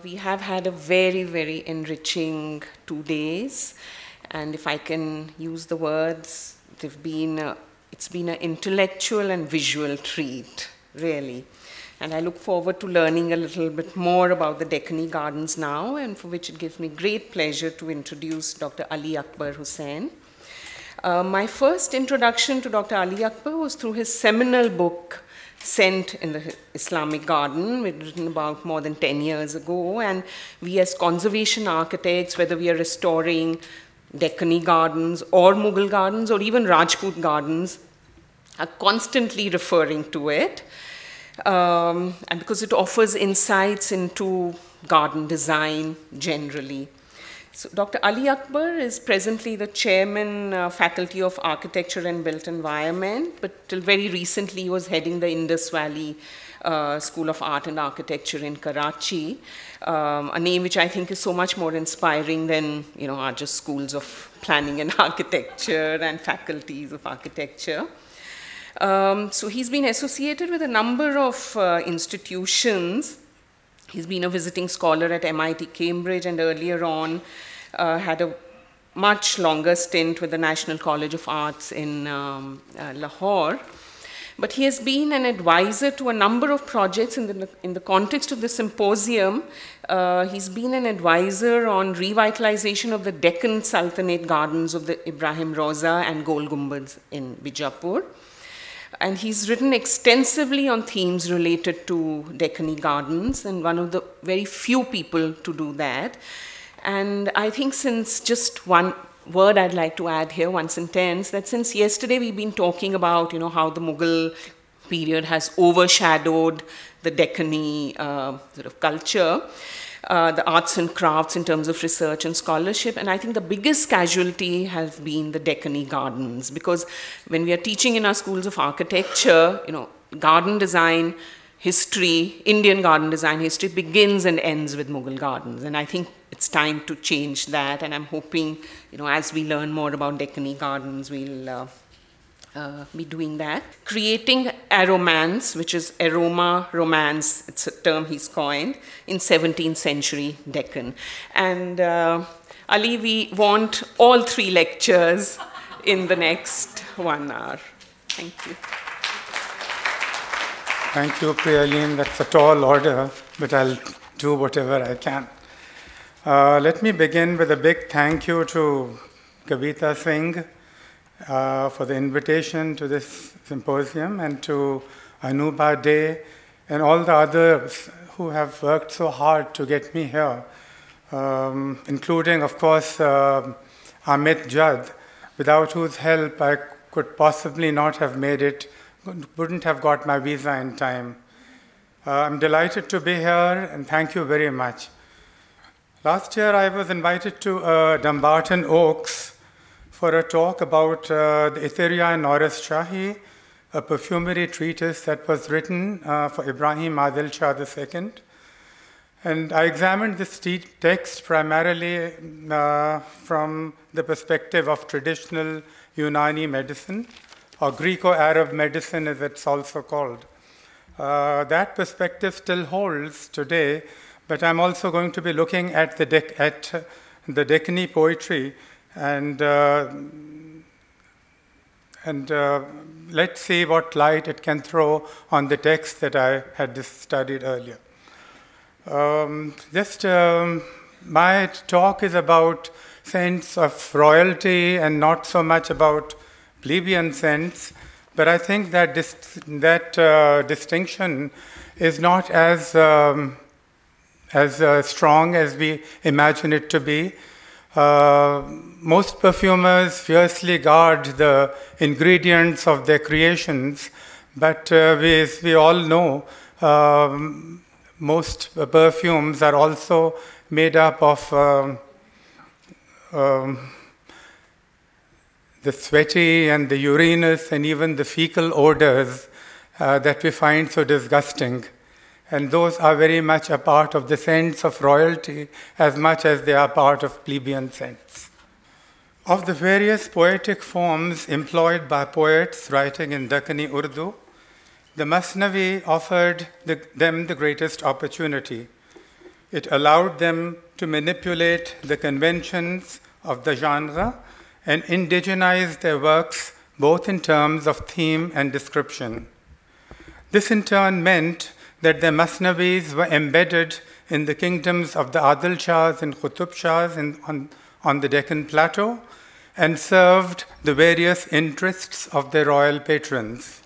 We have had a very, very enriching 2 days, and if I can use the words, it's been an intellectual and visual treat, really. And I look forward to learning a little bit more about the Deccani Gardens now, and for which it gives me great pleasure to introduce Dr. Ali Akbar Hussain. My first introduction to Dr. Ali Akbar was through his seminal book, Scent in the Islamic Garden, written about more than 10 years ago. And we as conservation architects, whether we are restoring Deccani gardens or Mughal gardens or even Rajput gardens, are constantly referring to it. And because it offers insights into garden design generally. So Dr. Ali Akbar is presently the chairman, Faculty of Architecture and Built Environment, but till very recently he was heading the Indus Valley School of Art and Architecture in Karachi, a name which I think is so much more inspiring than, are just schools of planning and architecture and faculties of architecture. So he's been associated with a number of institutions. He's been a visiting scholar at MIT Cambridge, and earlier on had a much longer stint with the National College of Arts in Lahore. But he has been an advisor to a number of projects in the context of the symposium. He's been an advisor on revitalization of the Deccan Sultanate gardens of the IBRAHIM Roza and Gol Gumbads in Bijapur. And he's written extensively on themes related to Deccani gardens, and one of the very few people to do that. And I think since just one word I'd like to add here, one sentence, that since yesterday we've been talking about, how the Mughal period has overshadowed the Deccani sort of culture, the arts and crafts in terms of research and scholarship. And I think the biggest casualty has been the Deccani gardens, because when we are teaching in our schools of architecture, garden design history, Indian garden design history begins and ends with Mughal gardens. And I think it's time to change that. And I'm hoping, as we learn more about Deccani gardens, we'll be doing that. Creating aromance, which is aroma romance, it's a term he's coined, in 17th century Deccan. And Ali, we want all 3 lectures in the next 1 hour. Thank you. Thank you, Priyaleen. That's a tall order, but I'll do whatever I can. Let me begin with a big thank you to Kavita Singh for the invitation to this symposium, and to Anuba Day and all the others who have worked so hard to get me here, including, of course, Amit Judd, without whose help I could possibly not have made it, wouldn't have got my visa in time. I'm delighted to be here, and thank you very much. Last year I was invited to Dumbarton Oaks for a talk about the ITRYA-I-NAURAS SHAHI, a perfumery treatise that was written for Ibrahim Adil Shah II. And I examined this text primarily from the perspective of traditional Unani medicine, or Greco-Arab medicine as it's also called. That perspective still holds today, but I'm also going to be looking at the Deccani poetry, and let's see what light it can throw on the text that I had just studied earlier. My talk is about sense of royalty and not so much about plebeian sense, but I think that distinction is not as strong as we imagine it to be. Most perfumers fiercely guard the ingredients of their creations, but we all know most perfumes are also made up of the sweaty and the urinous and even the fecal odors that we find so disgusting. And those are very much a part of the sense of royalty as much as they are part of plebeian sense. Of the various poetic forms employed by poets writing in Deccani Urdu, the Masnavi offered them the greatest opportunity. It allowed them to manipulate the conventions of the genre and indigenize their works both in terms of theme and description. This in turn meant that their masnavis were embedded in the kingdoms of the Adil Shahs and Qutub Shahs on the Deccan Plateau and served the various interests of their royal patrons.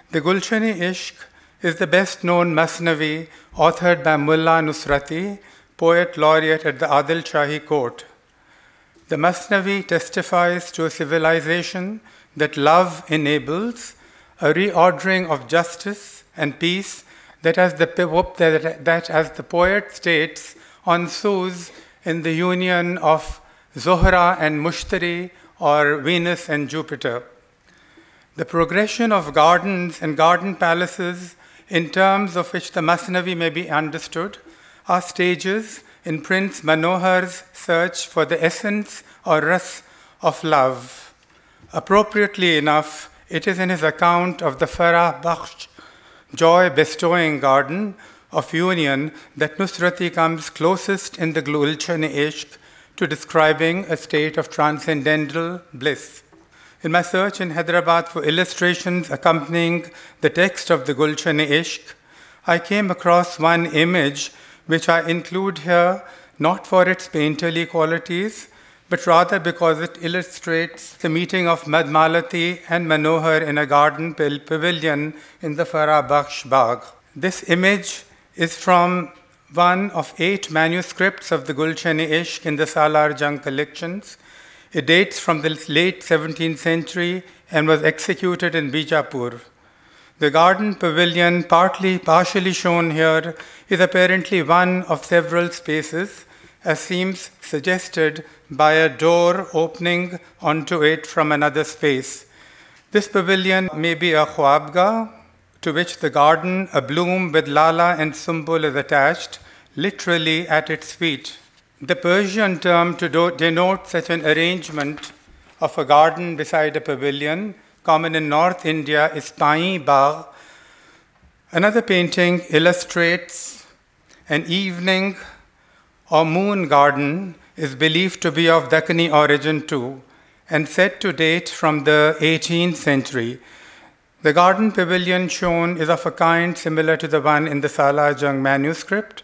The Gulshan-e-Ishq is the best-known masnavi authored by Mullah Nusrati, poet laureate at the Adil Shahi court. The masnavi testifies to a civilization that love enables, a reordering of justice and peace that, as the poet states, ensues in the union of Zohra and Mushtari, or Venus and Jupiter. The progression of gardens and garden palaces, in terms of which the masnavi may be understood, are stages in Prince Manohar's search for the essence or ras of love. Appropriately enough, it is in his account of the Farah Bakhsh, joy-bestowing garden of union, that Nusrati comes closest in the Gulshan-e-Ishq to describing a state of transcendental bliss. In my search in Hyderabad for illustrations accompanying the text of the Gulshan-e-Ishq, I came across one image which I include here not for its painterly qualities, but rather because it illustrates the meeting of Madmalati and Manohar in a garden pavilion in the Farah Bakhsh Bagh. This image is from one of 8 manuscripts of the Gulshan-e-Ishq in the Salar Jung collections. It dates from the late 17th century and was executed in Bijapur. The garden pavilion, partially shown here, is apparently one of several spaces, as seems suggested by a door opening onto it from another space. This pavilion may be a khwabgah, to which the garden, abloom with lala and sumbul, is attached, literally at its feet. The Persian term to denote such an arrangement of a garden beside a pavilion, common in North India, is Pai Bagh. Another painting illustrates an evening or moon garden, is believed to be of Dakkani origin too, and said to date from the 18th century. The garden pavilion shown is of a kind similar to the one in the Salar Jung manuscript.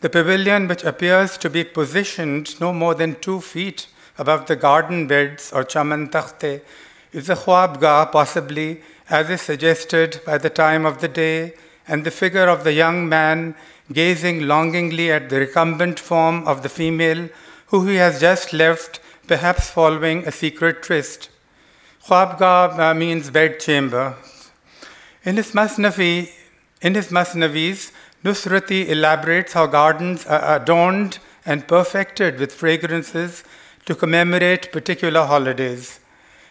The pavilion, which appears to be positioned no more than 2 feet above the garden beds or chaman takhte, is a khwabgah, possibly, as is suggested by the time of the day and the figure of the young man gazing longingly at the recumbent form of the female who he has just left, perhaps following a secret tryst. Khwabgah means bedchamber. In his masnavis, Nusrati elaborates how gardens are adorned and perfected with fragrances to commemorate particular holidays.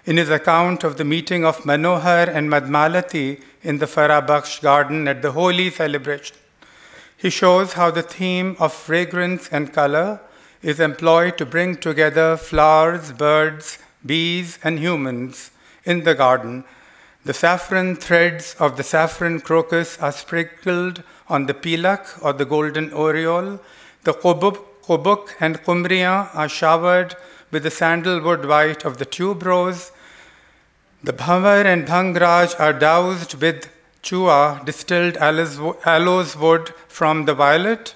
In his account of the meeting of Manohar and Madmalati in the Farah Bakhsh garden at the Holi celebration, he shows how the theme of fragrance and color is employed to bring together flowers, birds, bees, and humans in the garden. The saffron threads of the saffron crocus are sprinkled on the pilak or the golden aureole. The qubuk and qumriyan are showered with the sandalwood white of the tuberose. The bhavar and bhangraj are doused with chua, distilled aloes wood from the violet,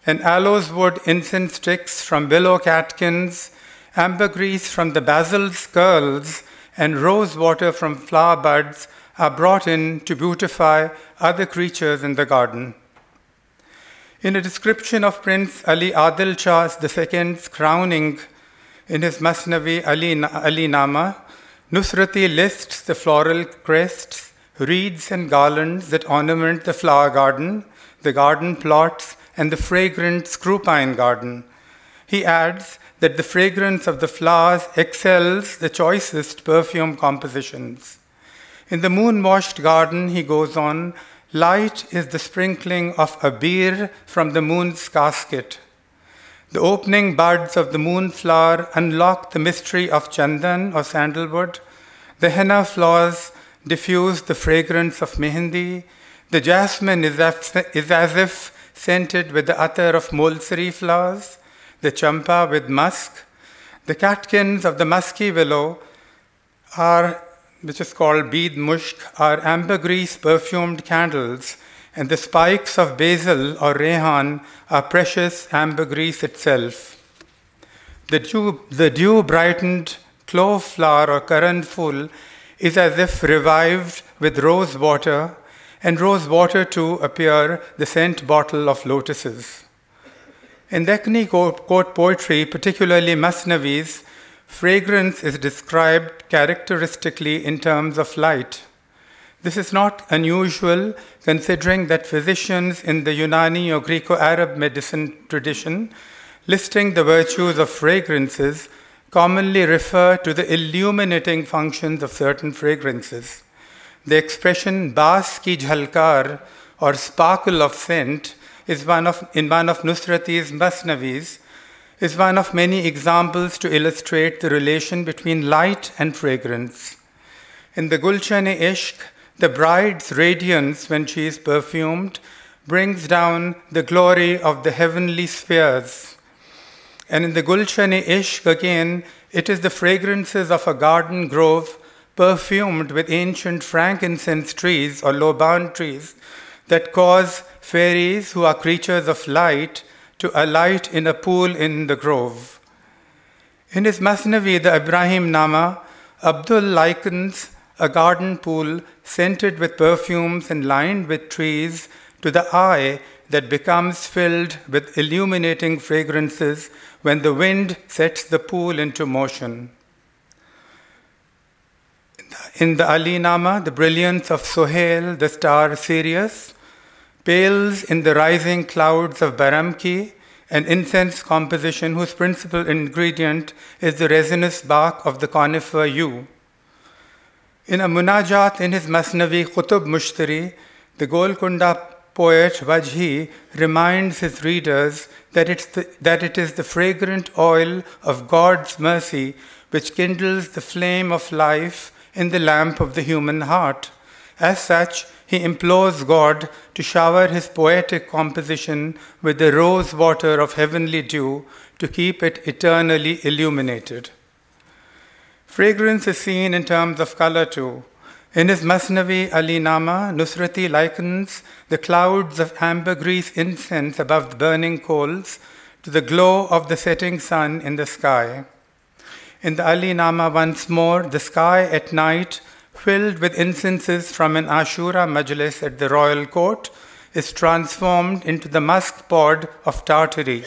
and aloes wood incense sticks from willow catkins, ambergris from the basil's curls, and rose water from flower buds are brought in to beautify other creatures in the garden. In a description of Prince Ali Adil Shah II's crowning in his Masnavi Ali Nama, Nusrati lists the floral crests, reeds and garlands that ornament the flower garden, the garden plots, and the fragrant screw pine garden. He adds that the fragrance of the flowers excels the choicest perfume compositions. In the moon-washed garden, he goes on, light is the sprinkling of a beer from the moon's casket. The opening buds of the moonflower unlock the mystery of chandan or sandalwood. The henna flowers diffuse the fragrance of mehendi. The jasmine is as if scented with the attar of mulberry flowers, the champa with musk. The catkins of the musky willow which is called bead mushk, are ambergris perfumed candles, and the spikes of basil or rehan are precious ambergris itself. The dew-brightened clove flower or karanful is as if revived with rose water, and rose water too appear the scent bottle of lotuses. In Deccani court poetry, particularly Masnavis, fragrance is described characteristically in terms of light. This is not unusual, considering that physicians in the Unani or Greco-Arab medicine tradition, listing the virtues of fragrances, commonly refer to the illuminating functions of certain fragrances. The expression "baas ki jhalkar" or sparkle of scent is one of Nusrati's Masnavis, is one of many examples to illustrate the relation between light and fragrance. In the Gulshan-e-Ishq, the bride's radiance when she is perfumed brings down the glory of the heavenly spheres. And in the Gulshan-e-Ishq again, it is the fragrances of a garden grove perfumed with ancient frankincense trees or loban trees that cause fairies, who are creatures of light, to alight in a pool in the grove. In his Masnavi, the Ibrahim Nama, Abdul likens a garden pool scented with perfumes and lined with trees to the eye that becomes filled with illuminating fragrances when the wind sets the pool into motion. In the Ali Nama, the brilliance of Sohail, the star Sirius, pales in the rising clouds of Baramki, an incense composition whose principal ingredient is the resinous bark of the conifer yew. In a munajat in his Masnavi Qutub Mushtari, the Golconda poet Wajhi reminds his readers that it is the fragrant oil of God's mercy which kindles the flame of life in the lamp of the human heart. As such, he implores God to shower his poetic composition with the rose water of heavenly dew to keep it eternally illuminated. Fragrance is seen in terms of color too. In his Masnavi Ali Nama, Nusrati likens the clouds of ambergris incense above the burning coals to the glow of the setting sun in the sky. In the Ali Nama once more, the sky at night, filled with incenses from an Ashura Majlis at the royal court, is transformed into the musk pod of Tartary.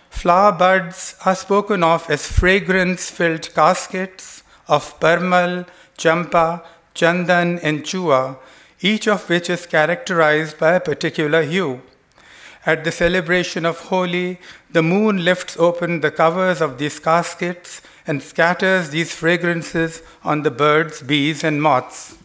Flower buds are spoken of as fragrance-filled caskets of parmal, champa, chandan, and chua, each of which is characterized by a particular hue. At the celebration of Holi, the moon lifts open the covers of these caskets and scatters these fragrances on the birds, bees, and moths.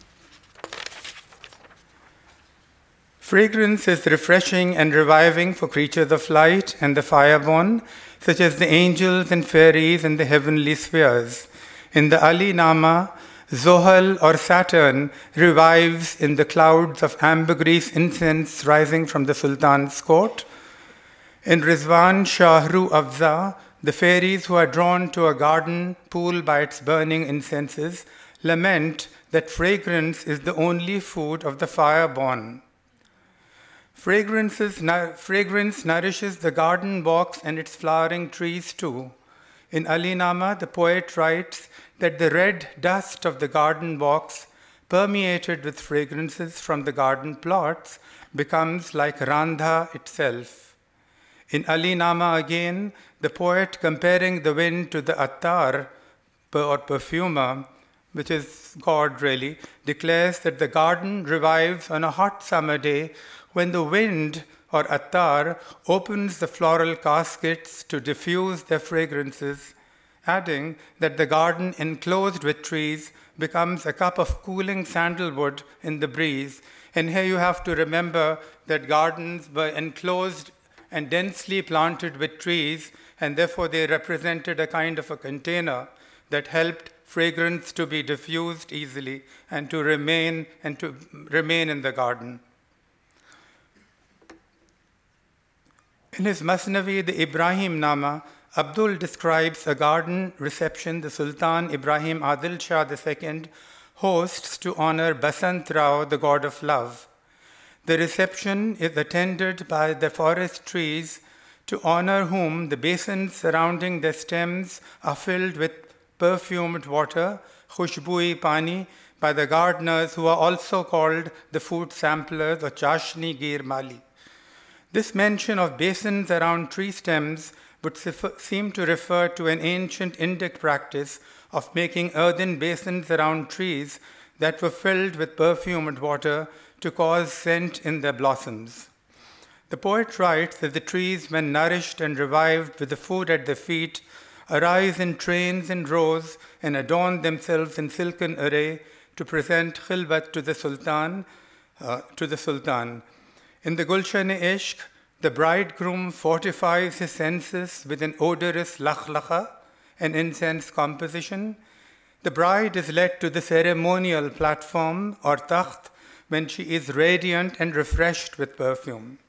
Fragrance is refreshing and reviving for creatures of light and the fireborn, such as the angels and fairies in the heavenly spheres. In the Ali Nama, Zohal or Saturn revives in the clouds of ambergris incense rising from the Sultan's court. In Rizwan Shahru Afza, the fairies who are drawn to a garden pool by its burning incenses lament that fragrance is the only food of the fireborn. Fragrance nourishes the garden walks and its flowering trees too. In Ali Nama, the poet writes that the red dust of the garden walks, permeated with fragrances from the garden plots, becomes like Randha itself. In Ali Nama again, the poet, comparing the wind to the attar or perfumer, which is God really, declares that the garden revives on a hot summer day when the wind or attar opens the floral caskets to diffuse their fragrances, adding that the garden enclosed with trees becomes a cup of cooling sandalwood in the breeze. And here you have to remember that gardens were enclosed and densely planted with trees, and therefore they represented a kind of a container that helped fragrance to be diffused easily and to remain in the garden. In his Masnavi, the Ibrahim Nama, Abdul describes a garden reception the Sultan Ibrahim Adil Shah II hosts to honor Basant Rao, the god of love. The reception is attended by the forest trees to honor whom the basins surrounding their stems are filled with perfumed water, khushbui pani, by the gardeners who are also called the food samplers or chashni gir mali. This mention of basins around tree stems would seem to refer to an ancient Indic practice of making earthen basins around trees that were filled with perfumed water to cause scent in their blossoms. The poet writes that the trees, when nourished and revived with the food at their feet, arise in trains and rows and adorn themselves in silken array to present khilbat to the Sultan. In the Gulshan-e-Ishq, the bridegroom fortifies his senses with an odorous lakhlakha, an incense composition. The bride is led to the ceremonial platform or takht when she is radiant and refreshed with perfume.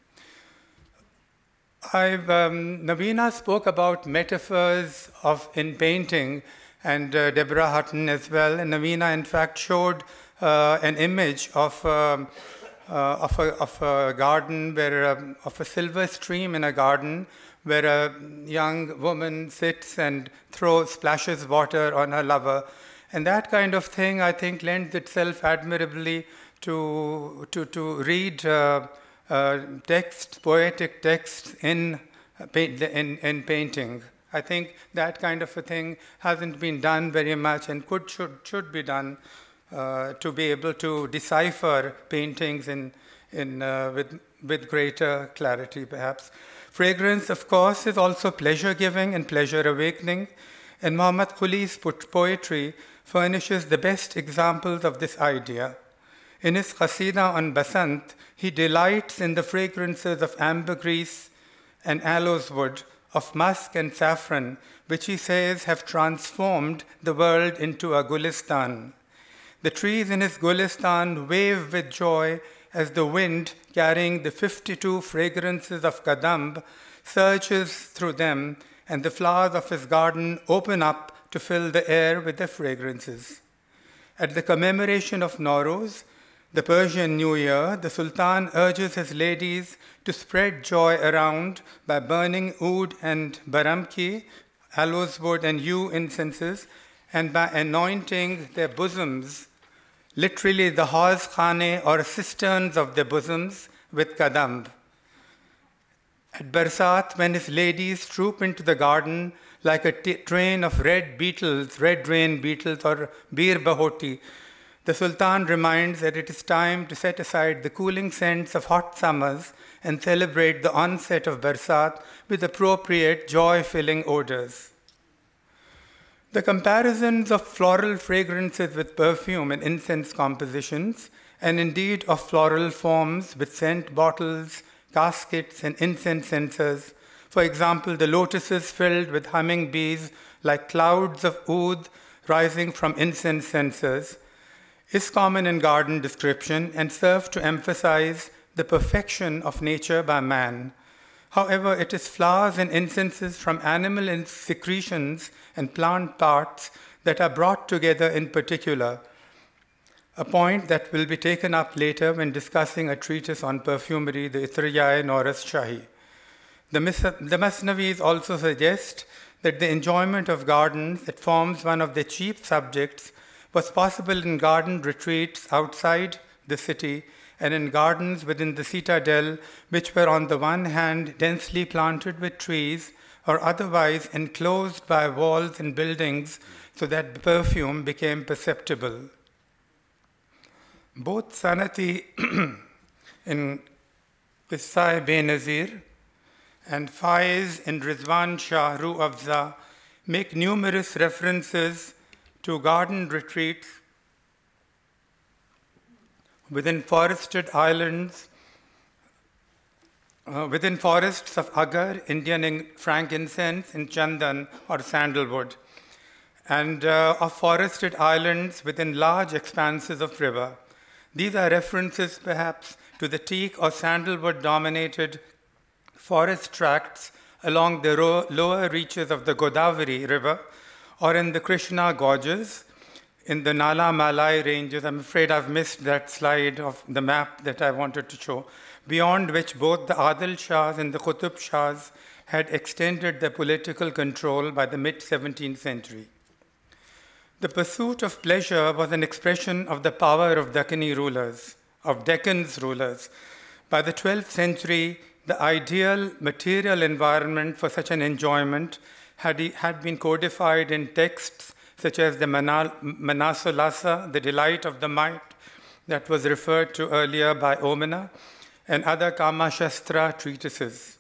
Navina spoke about metaphors in painting, and Deborah Hutton as well. And Navina, in fact, showed an image of a garden, of a silver stream in a garden, where a young woman sits and splashes water on her lover. And that kind of thing, I think, lends itself admirably to read poetic texts in painting. I think that kind of a thing hasn't been done very much and should be done to be able to decipher paintings with greater clarity, perhaps. Fragrance, of course, is also pleasure-giving and pleasure-awakening, and Muhammad Quli's poetry furnishes the best examples of this idea. In his Qasida on Basant, he delights in the fragrances of ambergris and aloes wood, of musk and saffron, which he says have transformed the world into a Gulistan. The trees in his Gulistan wave with joy as the wind, carrying the 52 fragrances of Kadamb, surges through them, and the flowers of his garden open up to fill the air with their fragrances. At the commemoration of Nowruz, the Persian New Year, the Sultan urges his ladies to spread joy around by burning oud and baramki, aloes wood and yew incenses, and by anointing their bosoms, literally the hauz khane or cisterns of their bosoms, with kadamb. At Barsat, when his ladies troop into the garden like a train of red rain beetles or bir bahoti, the Sultan reminds that it is time to set aside the cooling scents of hot summers and celebrate the onset of Barsat with appropriate joy-filling odors. The comparisons of floral fragrances with perfume and incense compositions, and indeed of floral forms with scent bottles, caskets, and incense censers, for example, the lotuses filled with humming bees like clouds of oud rising from incense censers, is common in garden description and serve to emphasize the perfection of nature by man. However, it is flowers and incenses from animal secretions and plant parts that are brought together in particular, a point that will be taken up later when discussing a treatise on perfumery, the ITRYA-I-NAURAS SHAHI. The Masnavis also suggest that the enjoyment of gardens that forms one of the chief subjects was possible in garden retreats outside the city and in gardens within the citadel, which were on the one hand densely planted with trees or otherwise enclosed by walls and buildings so that perfume became perceptible. Both Sanati in Qissai Benazir and Faiz in Rizwan Shah Ru Afza make numerous references to garden retreats within forested islands, within forests of agar, Indian frankincense, and chandan or sandalwood, and of forested islands within large expanses of river. These are references perhaps to the teak or sandalwood dominated forest tracts along the lower reaches of the Godavari River or in the Krishna Gorges, in the Nala Malai ranges. I'm afraid I've missed that slide of the map that I wanted to show, beyond which both the Adil Shahs and the Qutub Shahs had extended their political control by the mid-17th century. The pursuit of pleasure was an expression of the power of Deccan's rulers. By the 12th century, the ideal material environment for such an enjoyment had been codified in texts such as the Manasolasa, the delight of the mind, that was referred to earlier by Omena, and other Kama Shastra treatises.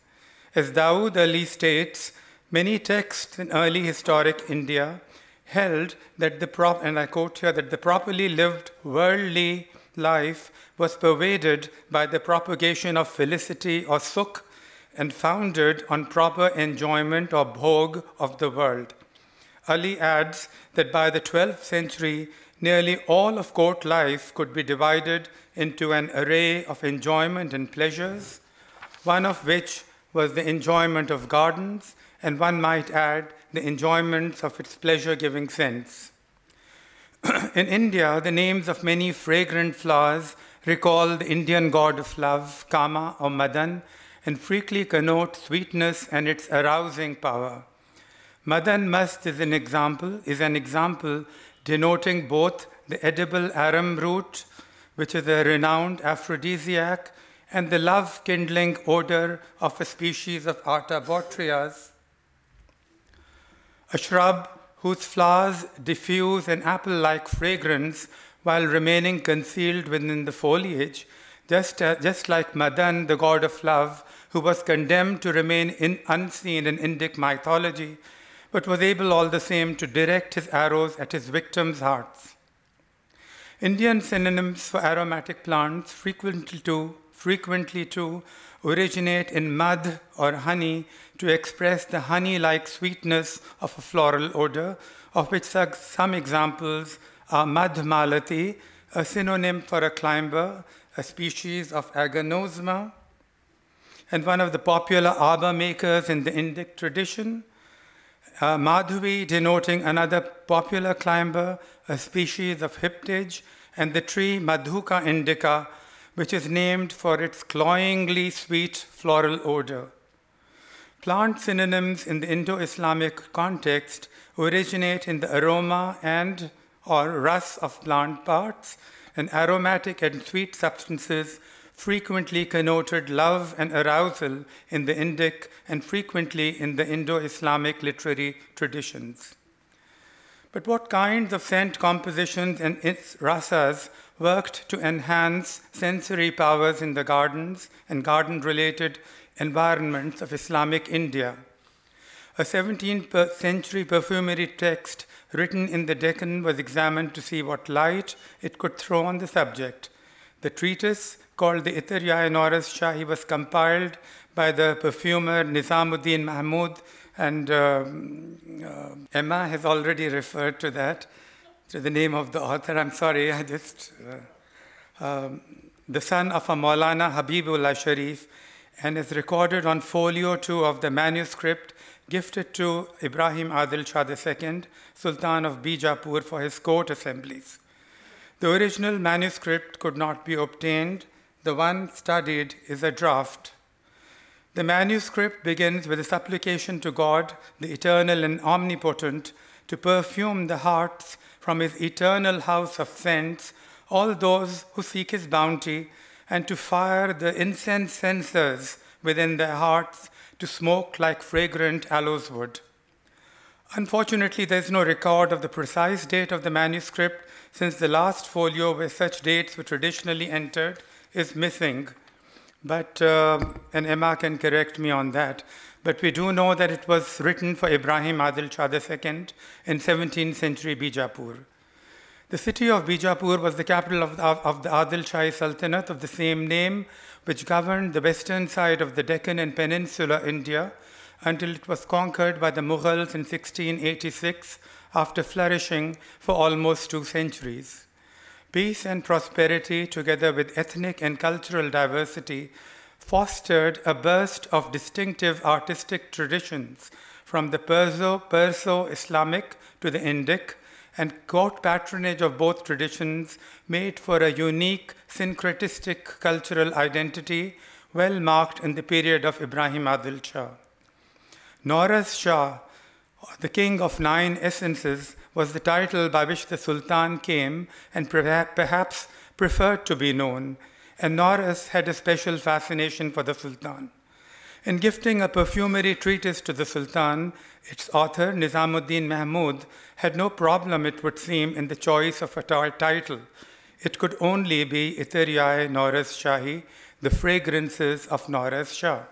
As Dawood Ali states, many texts in early historic India held that and I quote here, that the properly lived worldly life was pervaded by the propagation of felicity or sukh and founded on proper enjoyment or bhog of the world. Ali adds that by the 12th century, nearly all of court life could be divided into an array of enjoyment and pleasures, one of which was the enjoyment of gardens, and one might add the enjoyments of its pleasure-giving sense. In India, the names of many fragrant flowers recall the Indian god of love, Kama or Madan, and frequently connote sweetness and its arousing power. Madan Mast is an example denoting both the edible aram root, which is a renowned aphrodisiac, and the love-kindling odor of a species of Artabotrias, a shrub whose flowers diffuse an apple-like fragrance while remaining concealed within the foliage, just like Madan, the god of love, who was condemned to remain unseen in Indic mythology, but was able all the same to direct his arrows at his victims' hearts. Indian synonyms for aromatic plants frequently too originate in mad or honey to express the honey-like sweetness of a floral odor, of which some examples are madhmalati, a synonym for a climber, a species of Aganosma, and one of the popular arbor makers in the Indic tradition, Madhuvi, denoting another popular climber, a species of Hyptage, and the tree Madhuka indica, which is named for its cloyingly sweet floral odor. Plant synonyms in the Indo-Islamic context originate in the aroma and or ras of plant parts, and aromatic and sweet substances frequently connoted love and arousal in the Indic and frequently in the Indo-Islamic literary traditions. But what kinds of scent compositions and its rasas worked to enhance sensory powers in the gardens and garden-related environments of Islamic India? A 17th century perfumery text written in the Deccan was examined to see what light it could throw on the subject. The treatise, called the ITRYA-I-NAURAS SHAHI, was compiled by the perfumer Nizamuddin Mahmud, and Emma has already referred to that, to the name of the author. I'm sorry, the son of a Maulana Habibullah Sharif, and is recorded on folio 2 of the manuscript gifted to Ibrahim Adil Shah II, Sultan of Bijapur, for his court assemblies. The original manuscript could not be obtained. The one studied is a draft. The manuscript begins with a supplication to God, the eternal and omnipotent, to perfume the hearts from his eternal house of scents, all those who seek his bounty, and to fire the incense censers within their hearts to smoke like fragrant aloes wood. Unfortunately, there is no record of the precise date of the manuscript, since the last folio where such dates were traditionally entered is missing. But, and Emma can correct me on that, but we do know that it was written for Ibrahim Adil Shah II in 17th century Bijapur. The city of Bijapur was the capital of the Adil Shahi Sultanate of the same name, which governed the western side of the Deccan and Peninsular India until it was conquered by the Mughals in 1686, after flourishing for almost 2 centuries. Peace and prosperity, together with ethnic and cultural diversity, fostered a burst of distinctive artistic traditions from the Perso-Islamic to the Indic, and court patronage of both traditions made for a unique syncretistic cultural identity well marked in the period of Ibrahim Adil Shah. Nauras Shah, the king of 9 essences, was the title by which the Sultan came and perhaps preferred to be known, and Nauras had a special fascination for the Sultan. In gifting a perfumery treatise to the Sultan, its author, Nizamuddin Mahmud, had no problem, it would seem, in the choice of a title. It could only be ITRYA-I-NAURAS SHAHI, the fragrances of Nauras Shah.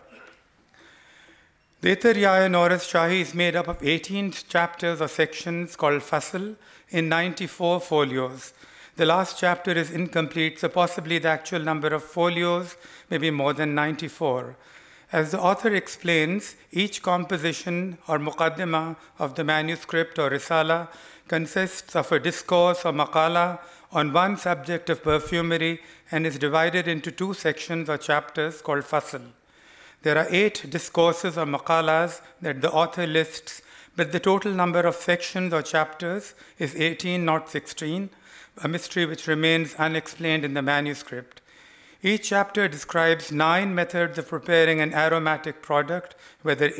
The ITRYA-I-NAURAS SHAHI is made up of 18 chapters or sections called Fasl in 94 folios. The last chapter is incomplete, so possibly the actual number of folios may be more than 94. As the author explains, each composition or muqaddimah of the manuscript or risala consists of a discourse or maqala on one subject of perfumery and is divided into 2 sections or chapters called fasl. There are 8 discourses or maqalas that the author lists, but the total number of sections or chapters is 18, not 16, a mystery which remains unexplained in the manuscript. Each chapter describes 9 methods of preparing an aromatic product, whether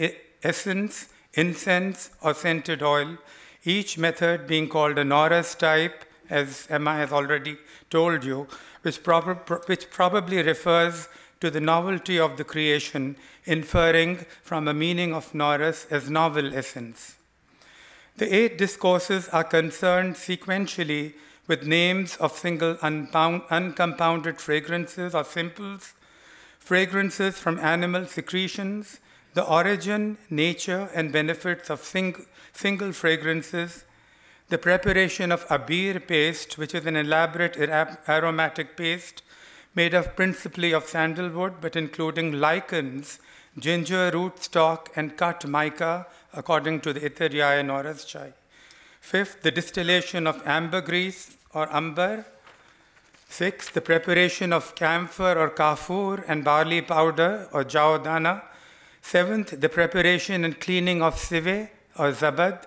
essence, incense, or scented oil, each method being called a Nauras type, as Emma has already told you, which probably refers to the novelty of the creation, inferring from a meaning of Nauras as novel essence. The 8 discourses are concerned sequentially with names of single uncompounded fragrances or simples, fragrances from animal secretions, the origin, nature, and benefits of single fragrances, the preparation of abir paste, which is an elaborate aromatic paste made up principally of sandalwood, but including lichens, ginger rootstock, and cut mica, according to the ITRYA-I-NAURAS Chai. 5th, the distillation of ambergris or amber. 6th, the preparation of camphor or kafur and barley powder or jawadana. 7th, the preparation and cleaning of sive or zabad.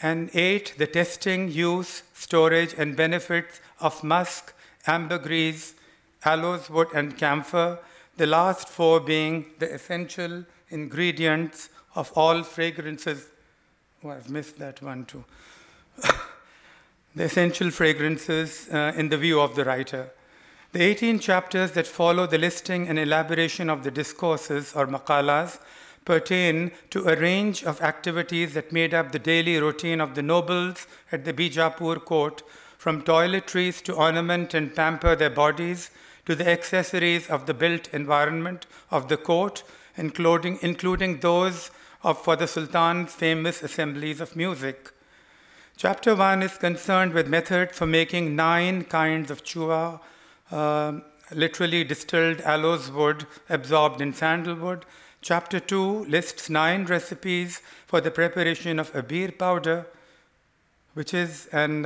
And 8th, the testing, use, storage, and benefits of musk, ambergris, aloes wood, and camphor, the last 4 being the essential ingredients of all fragrances. Oh, I've missed that one too. The essential fragrances in the view of the writer. The 18 chapters that follow the listing and elaboration of the discourses or maqalas pertain to a range of activities that made up the daily routine of the nobles at the Bijapur court, from toiletries to ornament and pamper their bodies, to the accessories of the built environment of the court, including those for the Sultan's famous assemblies of music. Chapter 1 is concerned with methods for making 9 kinds of chua, literally distilled aloes wood absorbed in sandalwood. Chapter 2 lists 9 recipes for the preparation of abir powder, which is an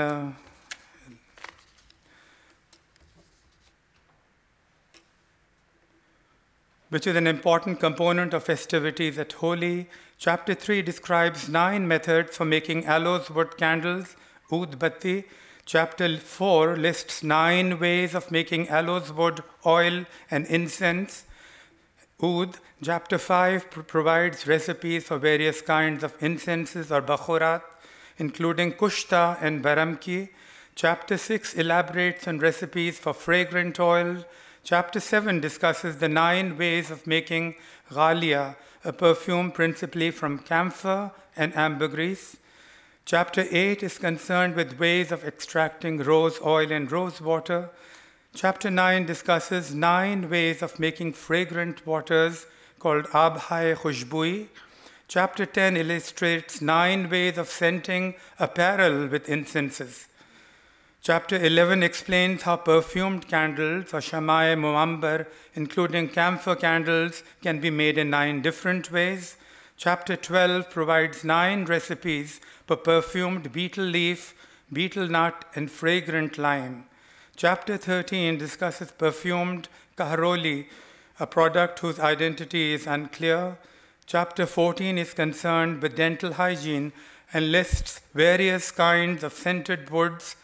important component of festivities at Holi. Chapter 3 describes 9 methods for making aloes wood candles, oud batti. Chapter 4 lists 9 ways of making aloes wood oil and incense, oud. Chapter 5 provides recipes for various kinds of incenses or bakhurat, including kushta and baramki. Chapter 6 elaborates on recipes for fragrant oil. Chapter 7 discusses the 9 ways of making ghalia, a perfume principally from camphor and ambergris. Chapter 8 is concerned with ways of extracting rose oil and rose water. Chapter 9 discusses 9 ways of making fragrant waters called abhai khushbui. Chapter 10 illustrates 9 ways of scenting apparel with incenses. Chapter 11 explains how perfumed candles or shamai muambar, including camphor candles, can be made in 9 different ways. Chapter 12 provides 9 recipes for perfumed betel leaf, betel nut, and fragrant lime. Chapter 13 discusses perfumed kahroli, a product whose identity is unclear. Chapter 14 is concerned with dental hygiene and lists various kinds of scented woods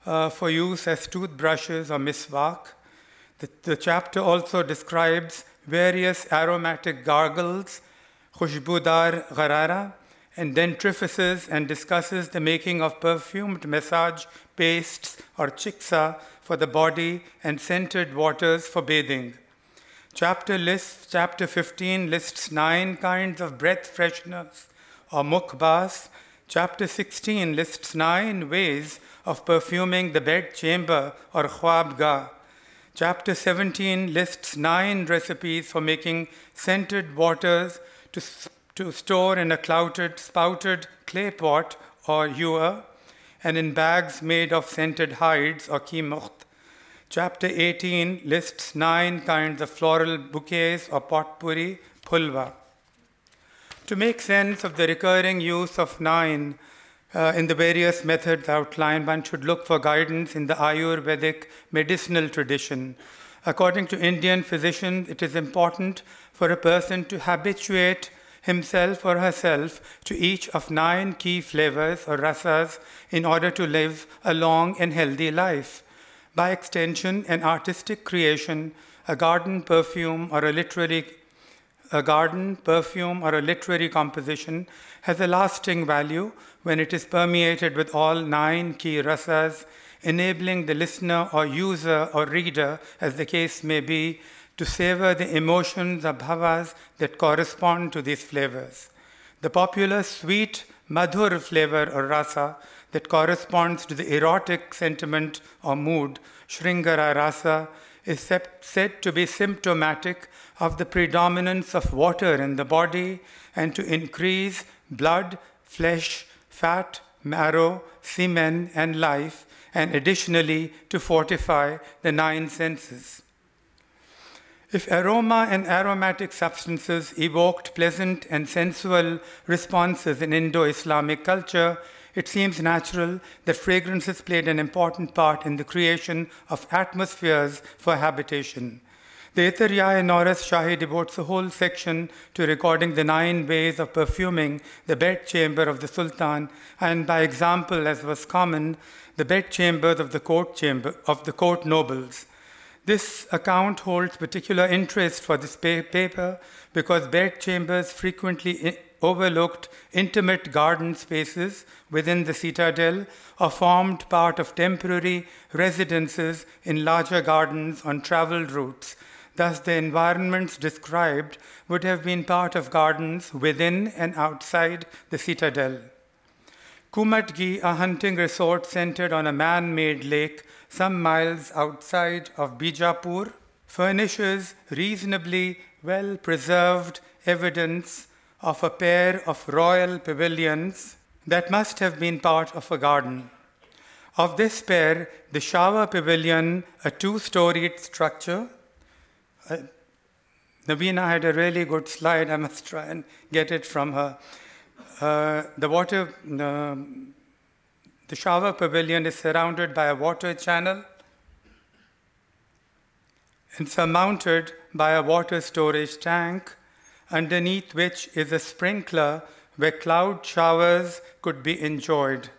for use as toothbrushes or miswak. The chapter also describes various aromatic gargles, khushbudar gharara, and dentrifices, and discusses the making of perfumed massage pastes or chiksa for the body and scented waters for bathing. Chapter 15 lists 9 kinds of breath fresheners or mukbas. Chapter 16 lists 9 ways of perfuming the bed chamber or khwabgah. Chapter 17 lists 9 recipes for making scented waters to store in a spouted clay pot or ewer and in bags made of scented hides or kimukht. Chapter 18 lists 9 kinds of floral bouquets or potpourri, pulva. To make sense of the recurring use of 9 in the various methods outlined, one should look for guidance in the Ayurvedic medicinal tradition. According to Indian physicians, it is important for a person to habituate himself or herself to each of 9 key flavors or rasas in order to live a long and healthy life. By extension, an artistic creation, a garden perfume or a literary composition has a lasting value when it is permeated with all 9 key rasas, enabling the listener or user or reader, as the case may be, to savor the emotions or bhavas that correspond to these flavors. The popular sweet madhur flavor or rasa that corresponds to the erotic sentiment or mood, Shringara rasa, is said to be symptomatic of the predominance of water in the body and to increase blood, flesh, fat, marrow, semen, and life, and additionally to fortify the 9 senses. If aroma and aromatic substances evoked pleasant and sensual responses in Indo-Islamic culture, it seems natural that fragrances played an important part in the creation of atmospheres for habitation. The ITRYA-I-NAURAS SHAHI devotes a whole section to recording the 9 ways of perfuming the bed chamber of the Sultan, and by example, as was common, the bed chambers of the court nobles. This account holds particular interest for this paper because bed chambers frequently overlooked intimate garden spaces within the citadel or formed part of temporary residences in larger gardens on traveled routes. Thus, the environments described would have been part of gardens within and outside the citadel. Kumatgi, a hunting resort centered on a man-made lake some miles outside of Bijapur, furnishes reasonably well-preserved evidence of a pair of royal pavilions that must have been part of a garden. Of this pair, the shower pavilion, a 2-storied structure. Navina had a really good slide. I must try and get it from her. The shower pavilion is surrounded by a water channel and surmounted by a water storage tank, underneath which is a sprinkler where cloud showers could be enjoyed,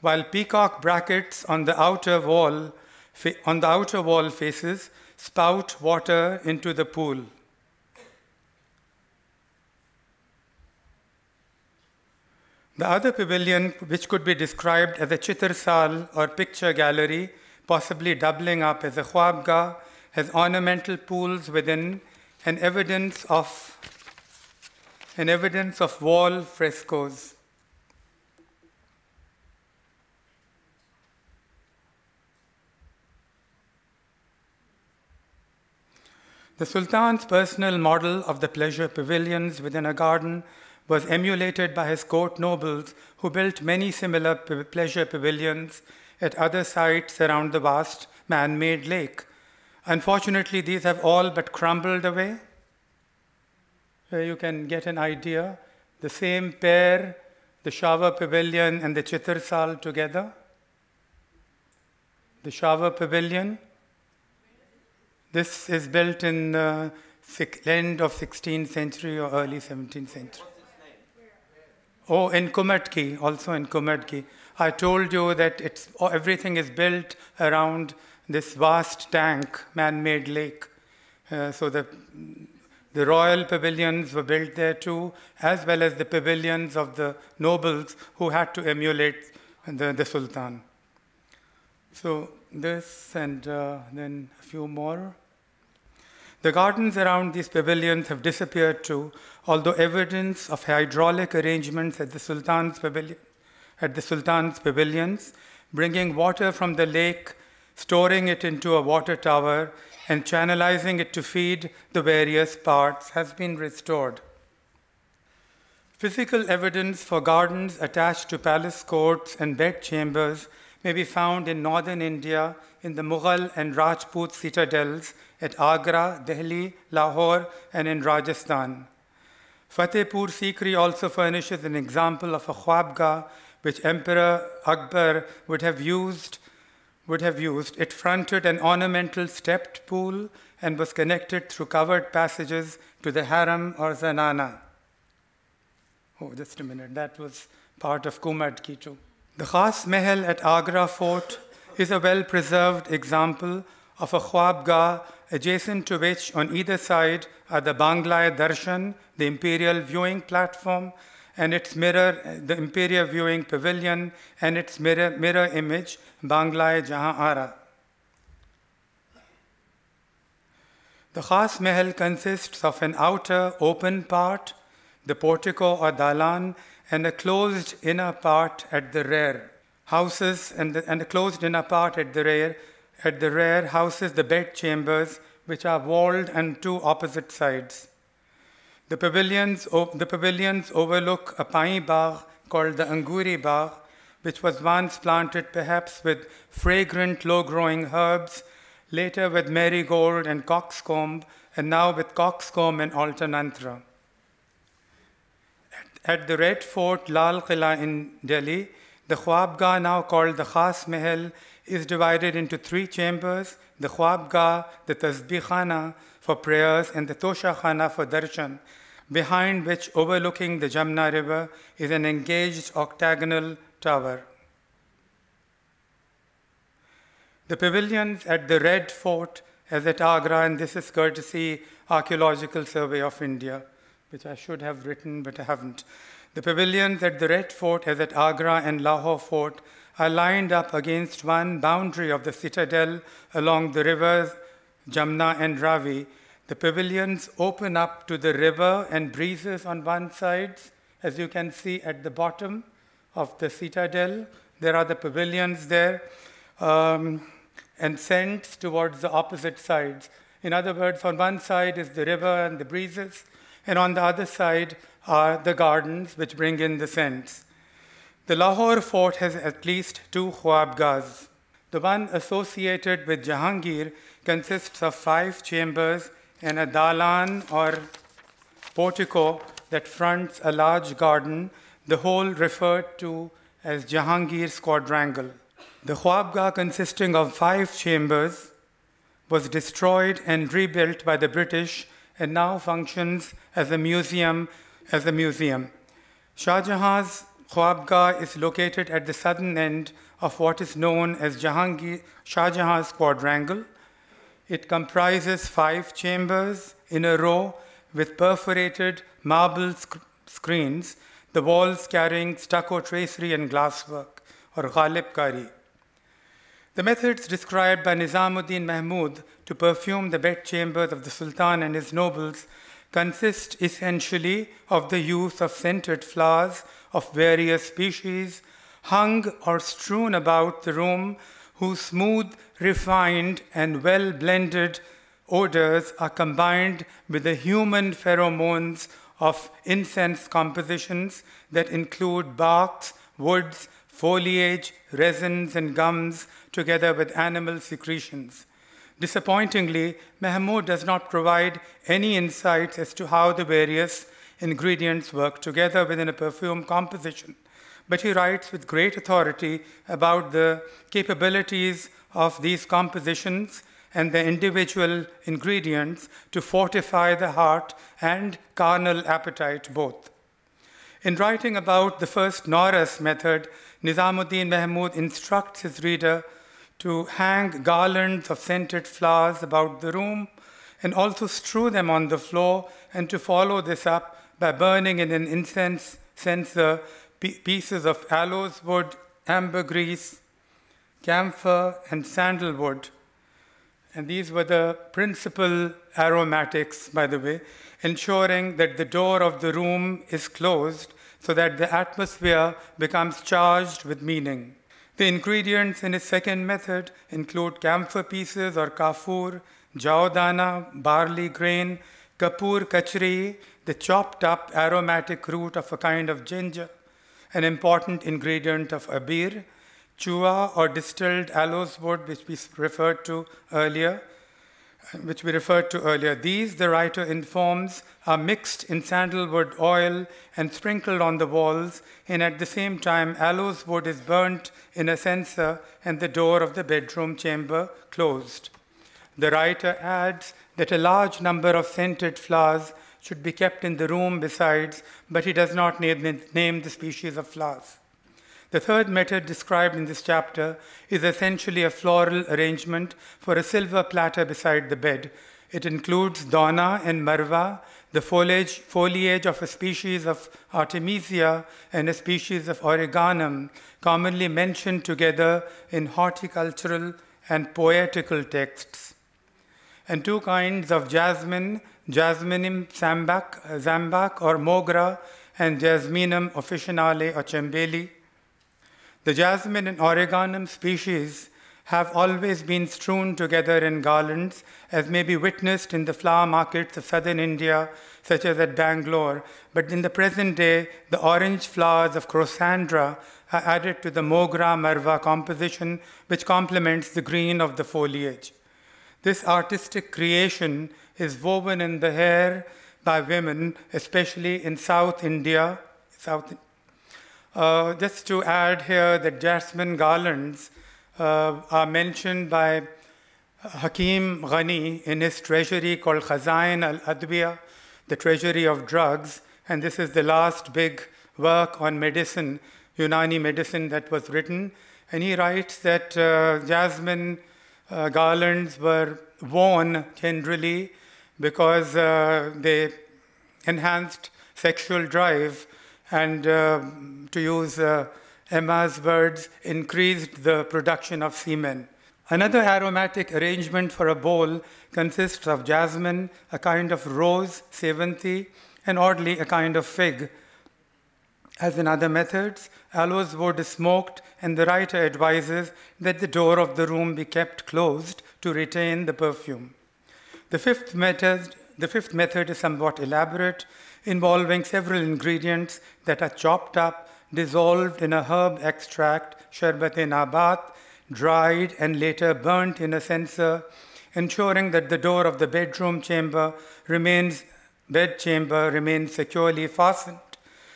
while peacock brackets on the outer wall faces spout water into the pool. The other pavilion, which could be described as a chitarsal or picture gallery, possibly doubling up as a khwabgah, has ornamental pools within and evidence of wall frescoes. The Sultan's personal model of the pleasure pavilions within a garden was emulated by his court nobles, who built many similar pleasure pavilions at other sites around the vast man-made lake. Unfortunately, these have all but crumbled away. Here you can get an idea. The same pair, the shower pavilion and the chitarsal together. The shower pavilion This is built in the end of 16th century or early 17th century. Oh, in Kumatki, also in Kumatki. I told you that everything is built around this vast tank, man-made lake. So the royal pavilions were built there too, as well as the pavilions of the nobles who had to emulate the Sultan. So this and then a few more. The gardens around these pavilions have disappeared too, although evidence of hydraulic arrangements at the Sultan's pavilions, bringing water from the lake, storing it into a water tower, and channelizing it to feed the various parts has been restored. Physical evidence for gardens attached to palace courts and bed chambers may be found in northern India in the Mughal and Rajput citadels at Agra, Delhi, Lahore, and in Rajasthan. Fatehpur Sikri also furnishes an example of a khwabgah which Emperor Akbar would have used. It fronted an ornamental stepped pool and was connected through covered passages to the harem or zanana. Oh, just a minute, that was part of Kumatki too. The Khas Mahal at Agra Fort is a well-preserved example of a khwabgah adjacent to which on either side are the Bangla Darshan, the imperial viewing platform, and its mirror, the imperial viewing pavilion, and its mirror image, Bangla Jahan Ara. The Khas Mahal consists of an outer open part, the portico or dalan, and a closed inner part at the rear. And the closed inner part at the rear houses the bed chambers, which are walled on two opposite sides. The pavilions overlook a pine bagh called the Anguri Bagh, which was once planted perhaps with fragrant low-growing herbs, later with marigold and coxcomb, and now with coxcomb and alternanthera. At the Red Fort, Lal Qila in Delhi, the khwabgah, now called the Khas Mahal, is divided into three chambers: the khwabgah, the tasbih khana for prayers, and the tosha khana for darshan, behind which, overlooking the Jamna River, is an engaged octagonal tower. The pavilions at the Red Fort, as at Agra, and this is courtesy Archaeological Survey of India, which I should have written, but I haven't. The pavilions at the Red Fort, as at Agra and Lahore Fort, are lined up against one boundary of the citadel along the rivers Jamna and Ravi. The pavilions open up to the river and breezes on one side, as you can see at the bottom of the citadel. There are the pavilions there, and scents towards the opposite sides. In other words, on one side is the river and the breezes, and on the other side are the gardens which bring in the scents. The Lahore fort has at least two khwabgahs. The one associated with Jahangir consists of 5 chambers and a dalan or portico that fronts a large garden, the whole referred to as Jahangir's quadrangle. The khwabgah, consisting of 5 chambers, was destroyed and rebuilt by the British and now functions as a museum. Shah Jahan's khwabgah is located at the southern end of what is known as Shah Jahan's quadrangle. It comprises 5 chambers in a row with perforated marble screens, the walls carrying stucco tracery and glasswork, or ghalib kari. The methods described by Nizamuddin Mahmud to perfume the bedchambers of the Sultan and his nobles consist essentially of the use of scented flowers of various species, hung or strewn about the room, whose smooth, refined, and well-blended odors are combined with the human pheromones of incense compositions that include barks, woods, foliage, resins, and gums, together with animal secretions. Disappointingly, Mahmud does not provide any insights as to how the various ingredients work together within a perfume composition, but he writes with great authority about the capabilities of these compositions and the individual ingredients to fortify the heart and carnal appetite both. In writing about the first Nauras method, Nizamuddin Mahmud instructs his reader to hang garlands of scented flowers about the room and also strew them on the floor, and to follow this up by burning in an incense censer pieces of aloes wood, ambergris, camphor, and sandalwood. And these were the principal aromatics, by the way, ensuring that the door of the room is closed so that the atmosphere becomes charged with meaning. The ingredients in his second method include camphor pieces or kafur, jaudana, barley grain, kapur kachri, the chopped up aromatic root of a kind of ginger, an important ingredient of abir, chua or distilled aloes wood, which we referred to earlier. These, the writer informs, are mixed in sandalwood oil and sprinkled on the walls, and at the same time aloes wood is burnt in a censer and the door of the bedroom chamber closed. The writer adds that a large number of scented flowers should be kept in the room besides, but he does not name the species of flowers. The third method described in this chapter is essentially a floral arrangement for a silver platter beside the bed. It includes dona and marva, the foliage of a species of artemisia and a species of oreganum, commonly mentioned together in horticultural and poetical texts, and two kinds of jasmine, Jasminum zambac or mogra, and Jasminum officinale or chambeli. The jasmine and oreganum species have always been strewn together in garlands, as may be witnessed in the flower markets of southern India, such as at Bangalore. But in the present day, the orange flowers of Crosandra are added to the mogra marva composition, which complements the green of the foliage. This artistic creation is woven in the hair by women, especially in South India. Just to add here that jasmine garlands are mentioned by Hakim Ghani in his treasury called Khazain al-Adwiya, the treasury of drugs, and this is the last big work on medicine, Unani medicine, that was written. And he writes that jasmine garlands were worn generally because they enhanced sexual drive and, to use Emma's words, increased the production of semen. Another aromatic arrangement for a bowl consists of jasmine, a kind of rose, sevanthi, and oddly a kind of fig. As in other methods, aloes wood is smoked, and the writer advises that the door of the room be kept closed to retain the perfume. The fifth method is somewhat elaborate, involving several ingredients that are chopped up, dissolved in a herb extract, sharbat-e-nabat, dried and later burnt in a censer, ensuring that the door of the bedroom chamber remains securely fastened,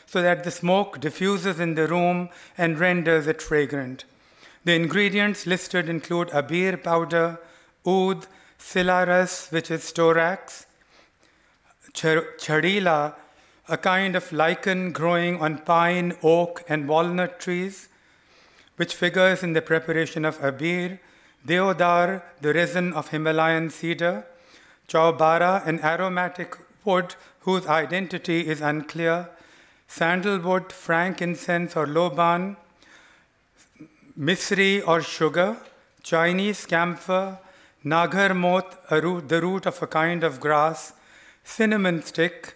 so that the smoke diffuses in the room and renders it fragrant. The ingredients listed include abir powder, oud, silaras, which is storax, chadila, a kind of lichen growing on pine, oak, and walnut trees, which figures in the preparation of abir, deodar, the resin of Himalayan cedar, chaubara, an aromatic wood whose identity is unclear, sandalwood, frankincense or loban, misri or sugar, Chinese camphor, nagar moth, the root of a kind of grass, cinnamon stick,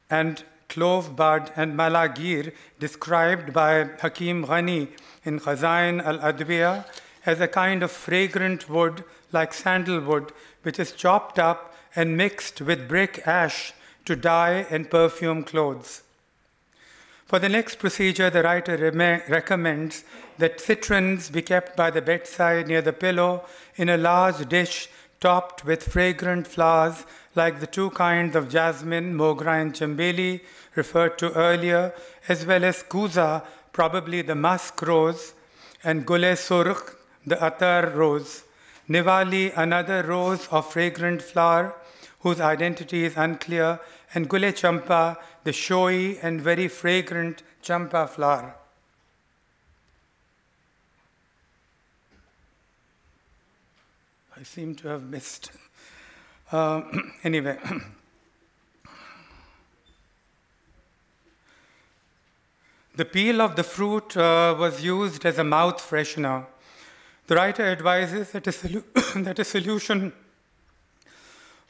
and clove bud, and malagir, described by Hakim Ghani in Khazain al-Adwiya as a kind of fragrant wood like sandalwood, which is chopped up and mixed with brick ash to dye and perfume clothes. For the next procedure, the writer recommends that citrons be kept by the bedside near the pillow in a large dish topped with fragrant flowers like the two kinds of jasmine, mogra and chambeli referred to earlier, as well as kuza, probably the musk rose, and gule surkh, the attar rose. Nivali, another rose of fragrant flower whose identity is unclear, and Gule Champa, the showy and very fragrant champa flower. I seem to have missed. Anyway. The peel of the fruit was used as a mouth freshener. The writer advises that a solution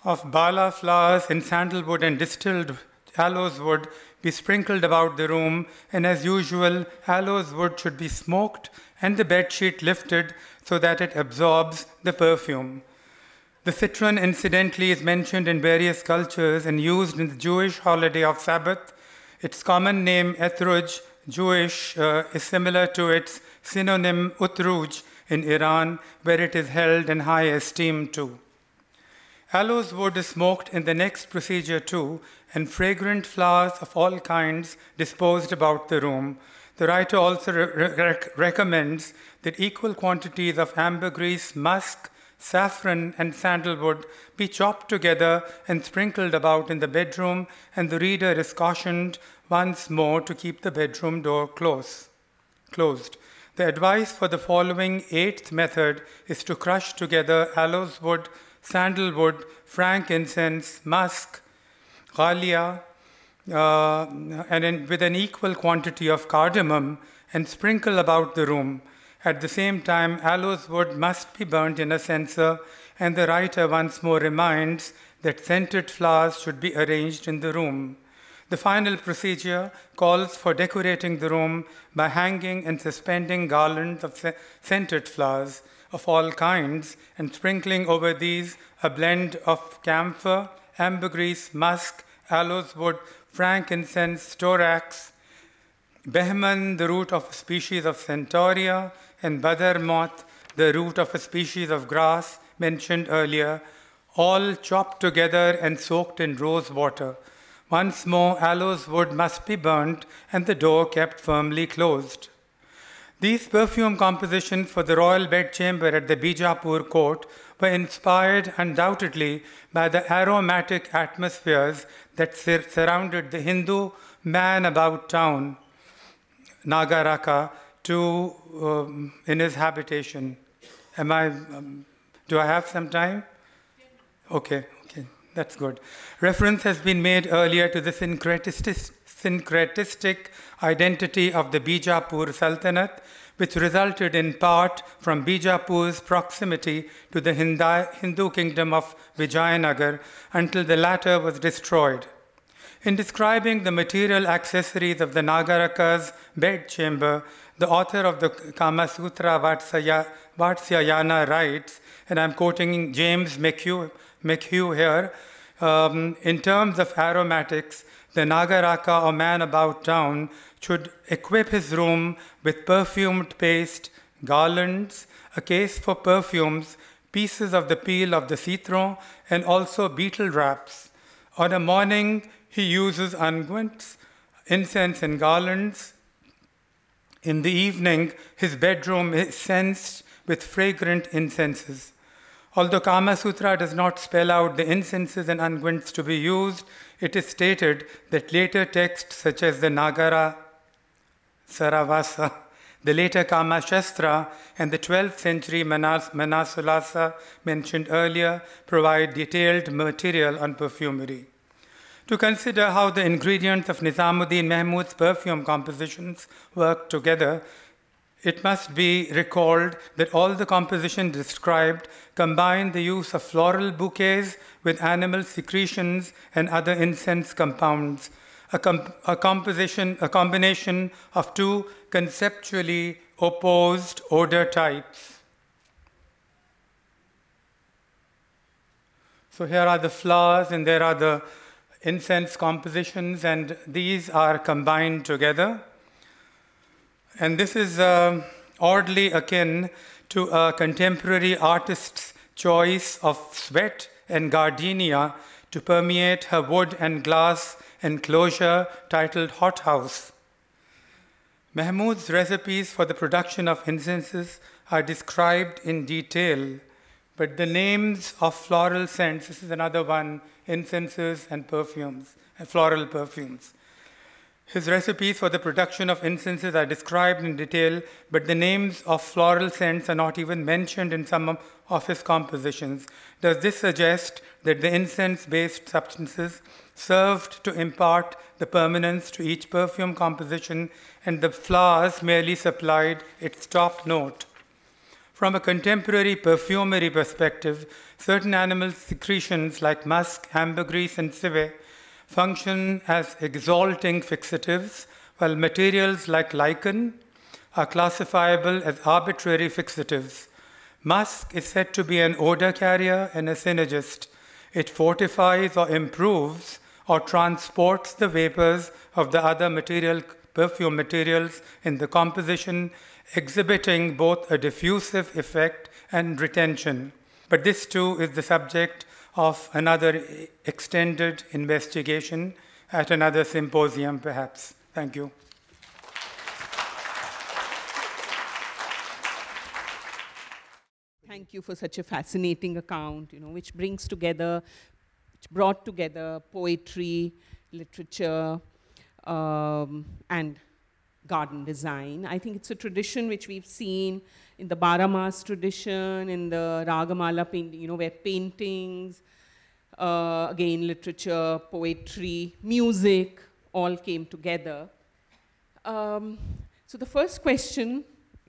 of bala flowers and sandalwood and distilled aloes wood be sprinkled about the room, and as usual, aloes wood should be smoked and the bedsheet lifted so that it absorbs the perfume. The citron, incidentally, is mentioned in various cultures and used in the Jewish holiday of Sabbath. Its common name, Etruj, Jewish, is similar to its synonym Utruj in Iran, where it is held in high esteem too. Aloes wood is smoked in the next procedure too, and fragrant flowers of all kinds disposed about the room. The writer also recommends that equal quantities of ambergris, musk, saffron, and sandalwood be chopped together and sprinkled about in the bedroom, and the reader is cautioned once more to keep the bedroom door closed. The advice for the following 8th method is to crush together aloes wood, sandalwood, frankincense, musk, ghalia, with an equal quantity of cardamom, and sprinkle about the room. At the same time, aloes wood must be burnt in a censer, and the writer once more reminds that scented flowers should be arranged in the room. The final procedure calls for decorating the room by hanging and suspending garlands of scented flowers of all kinds and sprinkling over these a blend of camphor, ambergris, musk, aloes wood, frankincense, storax, behman, the root of a species of centaurea, and badar moth, the root of a species of grass mentioned earlier, all chopped together and soaked in rose water. Once more, aloes wood must be burnt and the door kept firmly closed. These perfume compositions for the royal bedchamber at the Bijapur court were inspired undoubtedly by the aromatic atmospheres that surrounded the Hindu man about town, Nagaraka, in his habitation. Do I have some time? Okay, that's good. Reference has been made earlier to the syncretistic identity of the Bijapur Sultanate, which resulted in part from Bijapur's proximity to the Hindu kingdom of Vijayanagar until the latter was destroyed. In describing the material accessories of the Nagaraka's bedchamber, the author of the Kama Sutra Vatsyayana writes, and I'm quoting James McHugh here, in terms of aromatics, the Nagaraka or man about town should equip his room with perfumed paste, garlands, a case for perfumes, pieces of the peel of the citron, and also betel wraps. On a morning, he uses unguents, incense, and garlands. In the evening, his bedroom is censed with fragrant incenses. Although Kama Sutra does not spell out the incenses and unguents to be used, it is stated that later texts such as the Nagara Saravasa, the later Kama Shastra, and the 12th century Manasulasa mentioned earlier provide detailed material on perfumery. To consider how the ingredients of Nizamuddin Mahmud's perfume compositions work together, it must be recalled that all the compositions described combine the use of floral bouquets with animal secretions and other incense compounds, a combination of two conceptually opposed odor types. So here are the flowers and there are the incense compositions, and these are combined together. And this is oddly akin to a contemporary artist's choice of sweat and gardenia to permeate her wood and glass enclosure titled hothouse. Mahmud's recipes for the production of incenses are described in detail. But the names of floral scents, this is another one, incenses and perfumes, floral perfumes. His recipes for the production of incenses are described in detail, but the names of floral scents are not even mentioned in some of his compositions. Does this suggest that the incense-based substances served to impart the permanence to each perfume composition and the flowers merely supplied its top note? From a contemporary perfumery perspective, certain animal secretions like musk, ambergris, and civet function as exalting fixatives, while materials like lichen are classifiable as arbitrary fixatives. Musk is said to be an odor carrier and a synergist. It fortifies or improves or transports the vapors of the other perfume materials in the composition, exhibiting both a diffusive effect and retention. But this too is the subject of another extended investigation at another symposium, perhaps. Thank you. Thank you for such a fascinating account, which brought together poetry, literature, and garden design. I think it's a tradition which we've seen in the Baramas tradition, in the Ragamala painting, where paintings, again, literature, poetry, music, all came together. So the first question,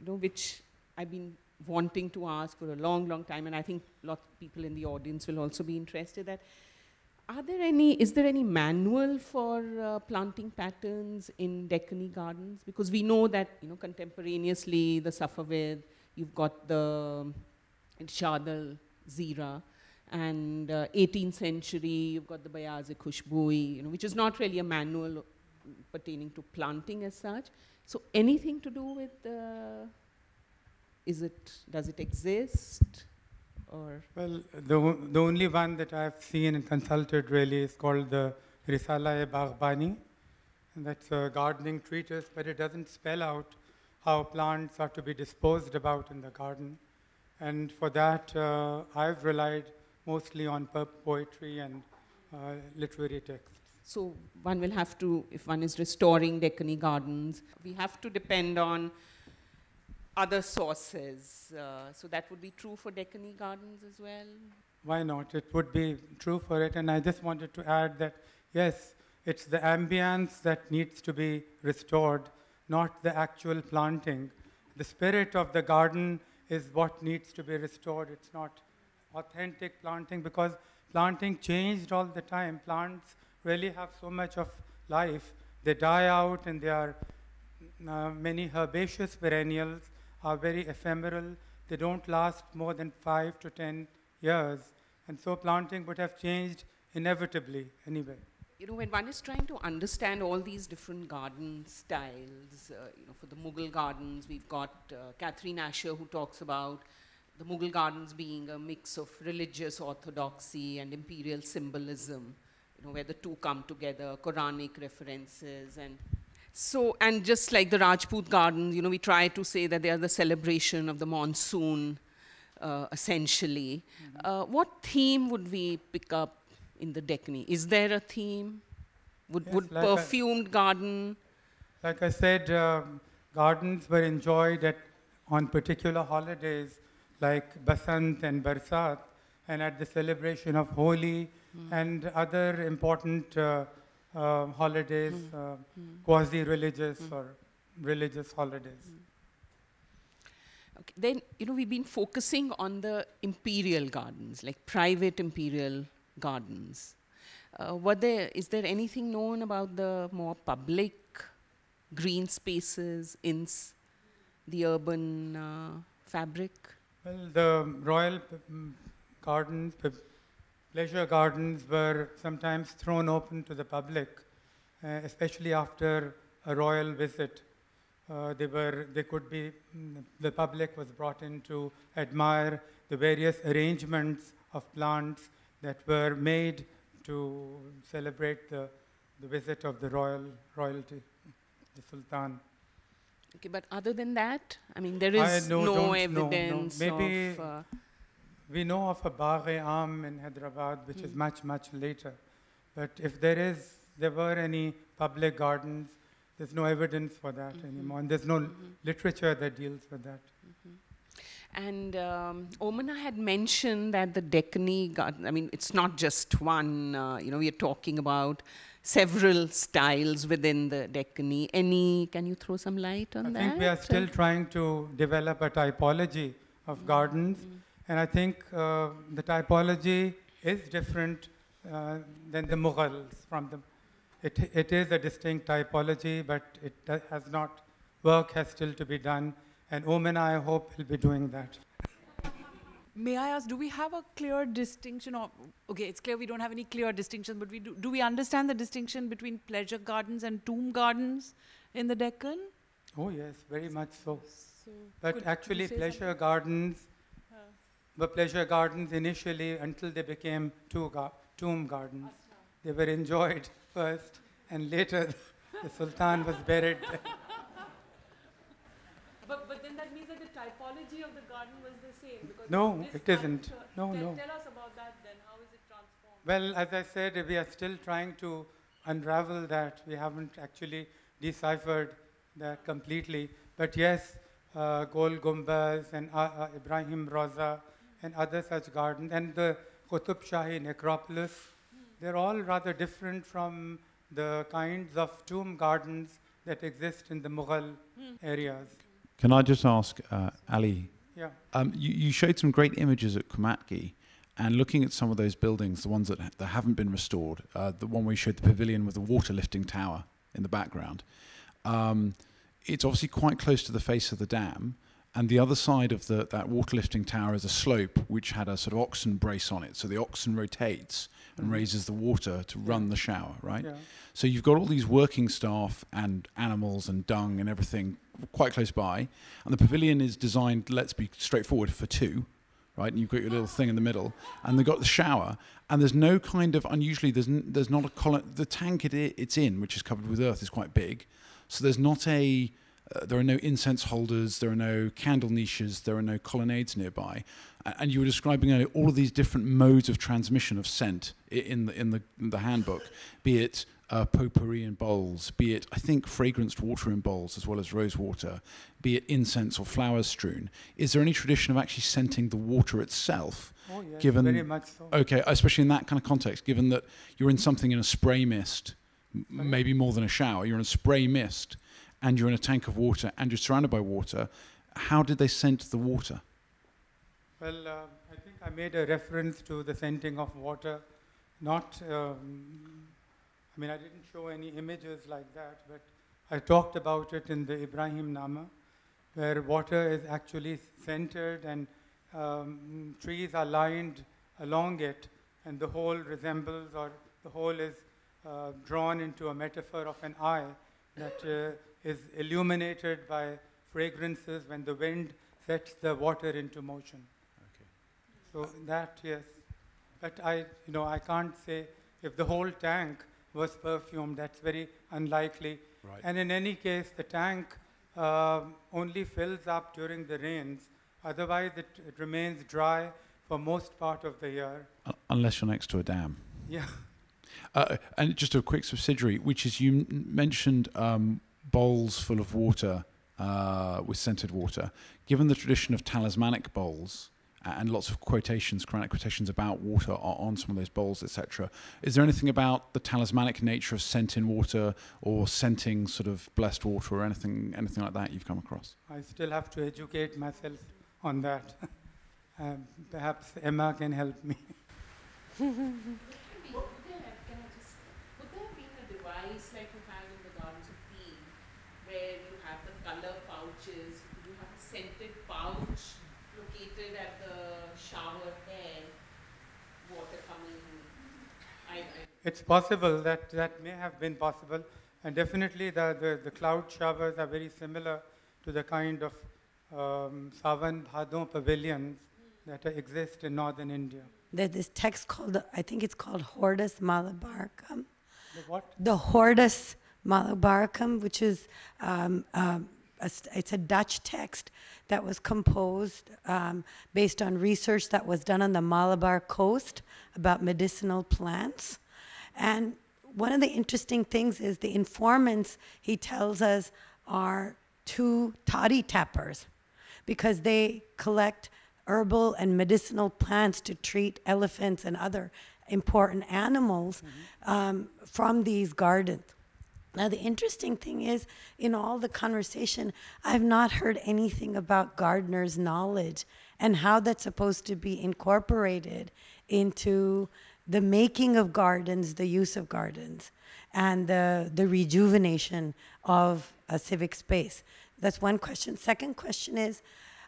which I've been wanting to ask for a long, long time, and I think lots of people in the audience will also be interested, that is there any manual for planting patterns in Deccani gardens? Because we know that, contemporaneously, the Safavid, you've got the Shadal Zira, and 18th century, you've got the Bayaz-e-Khushbui, which is not really a manual pertaining to planting as such. So anything to do with, does it exist? Or? Well, the only one that I've seen and consulted really is called the Risala-e-Baghbani. And that's a gardening treatise, but it doesn't spell out how plants are to be disposed about in the garden. And for that, I've relied mostly on poetry and literary texts. So one will have to, if one is restoring Deccani gardens, we have to depend on other sources. So that would be true for Deccani gardens as well? Why not? It would be true for it. And I just wanted to add that, yes, it's the ambience that needs to be restored, not the actual planting. The spirit of the garden is what needs to be restored. It's not authentic planting, because planting changed all the time. Plants really have so much of life. They die out, and there are many herbaceous perennials are very ephemeral. They don't last more than 5 to 10 years. And so planting would have changed inevitably anyway. When one is trying to understand all these different garden styles, for the Mughal gardens, we've got Catherine Asher, who talks about the Mughal gardens being a mix of religious orthodoxy and imperial symbolism, where the two come together, Quranic references. And just like the Rajput gardens, we try to say that they are the celebration of the monsoon, essentially. Mm-hmm. What theme would we pick up in the Deccani? Is there a theme? Would like perfumed garden? Like I said, gardens were enjoyed on particular holidays like Basant and Barsat, and at the celebration of Holi and other important holidays, quasi-religious or religious holidays. Okay. Then, we've been focusing on the imperial gardens, like private imperial gardens. Is there anything known about the more public green spaces in the urban fabric? Well, the royal gardens, pleasure gardens were sometimes thrown open to the public, especially after a royal visit. The public was brought in to admire the various arrangements of plants that were made to celebrate the visit of the royalty, the Sultan. Okay, but other than that, there is no evidence maybe of... we know of a Bagh-e-Aam in Hyderabad, which is much, much later. But if there were any public gardens, there's no evidence for that anymore. And there's no literature that deals with that. And Omana had mentioned that the Deccani garden, I mean, it's not just one, we are talking about several styles within the Deccani. Can you throw some light on that? I think we are still trying to develop a typology of gardens. And I think the typology is different than the Mughals. It is a distinct typology, but work has still to be done. And Omana, I hope, will be doing that. May I ask, do we have a clear distinction? Okay, it's clear we don't have any clear distinction, but do we understand the distinction between pleasure gardens and tomb gardens in the Deccan? Oh yes, very much so. But actually pleasure gardens were pleasure gardens initially until they became tomb gardens. They were enjoyed first, and later the Sultan was buried there. But then that means that the typology of the garden was the same. Because no, it isn't. No. Tell us about that then. How is it transformed? Well, as I said, we are still trying to unravel that. We haven't actually deciphered that completely. But yes, Gol Gumbaz and Ibrahim Roza and other such gardens, and the Qutub Shahi necropolis, they're all rather different from the kinds of tomb gardens that exist in the Mughal areas. Can I just ask, Ali? Yeah. You showed some great images at Kumatgi, and looking at some of those buildings, the ones that haven't been restored, the one we showed the pavilion with the water lifting tower in the background, it's obviously quite close to the face of the dam, and the other side of that water lifting tower is a slope which had a sort of oxen brace on it, so the oxen rotates and raises the water to run the shower, right? Yeah. So you've got all these working staff and animals and dung and everything quite close by, and the pavilion is designed, let's be straightforward, for two, right? And you've got your little thing in the middle, and they've got the shower, and there's no kind of, unusually there's not a column, the tank it's in, which is covered with earth, is quite big, so there's not there are no incense holders, there are no candle niches, there are no colonnades nearby. And you were describing earlier all of these different modes of transmission of scent in the handbook, be it potpourri in bowls, be it, I think, fragranced water in bowls as well as rose water, be it incense or flowers strewn. Is there any tradition of actually scenting the water itself? Oh yes, given, very much so. Okay, especially in that kind of context, given that you're in something in a spray mist, maybe more than a shower, you're in a spray mist, and you're in a tank of water, and you're surrounded by water. How did they scent the water? Well, I think I made a reference to the scenting of water. Not, I didn't show any images like that, but I talked about it in the Ibrahim Nama, where water is actually centered and trees are lined along it, and the whole resembles, or the whole is drawn into a metaphor of an eye that is illuminated by fragrances when the wind sets the water into motion. Okay. So that, yes. But I can't say if the whole tank was perfumed. That's very unlikely. Right. And in any case, the tank only fills up during the rains. Otherwise, it remains dry for most part of the year. Unless you're next to a dam. Yeah. And just a quick subsidiary, which is you mentioned bowls full of water with scented water. Given the tradition of talismanic bowls and lots of quotations, Quranic quotations about water on some of those bowls, etc., is there anything about the talismanic nature of scent in water or scenting sort of blessed water or anything like that you've come across? I still have to educate myself on that. Perhaps Emma can help me. Would there have been a device like you have in the Gardens of Tea, where you have the color pouches, you have a scented pouch located at the shower head, water coming? It's possible, that may have been possible, and definitely the cloud showers are very similar to the kind of Sawan Bhadon pavilions that exist in northern India. There's this text called, I think it's called Hortus Malabaricum. The what? The Hortus Malabaricum, which is it's a Dutch text that was composed based on research that was done on the Malabar coast about medicinal plants. And one of the interesting things is the informants, he tells us, are two toddy tappers, because they collect herbal and medicinal plants to treat elephants and other important animals from these gardens. Now, the interesting thing is, in all the conversation, I've not heard anything about gardeners' knowledge and how that's supposed to be incorporated into the making of gardens, the use of gardens, and the rejuvenation of a civic space. That's one question. Second question is,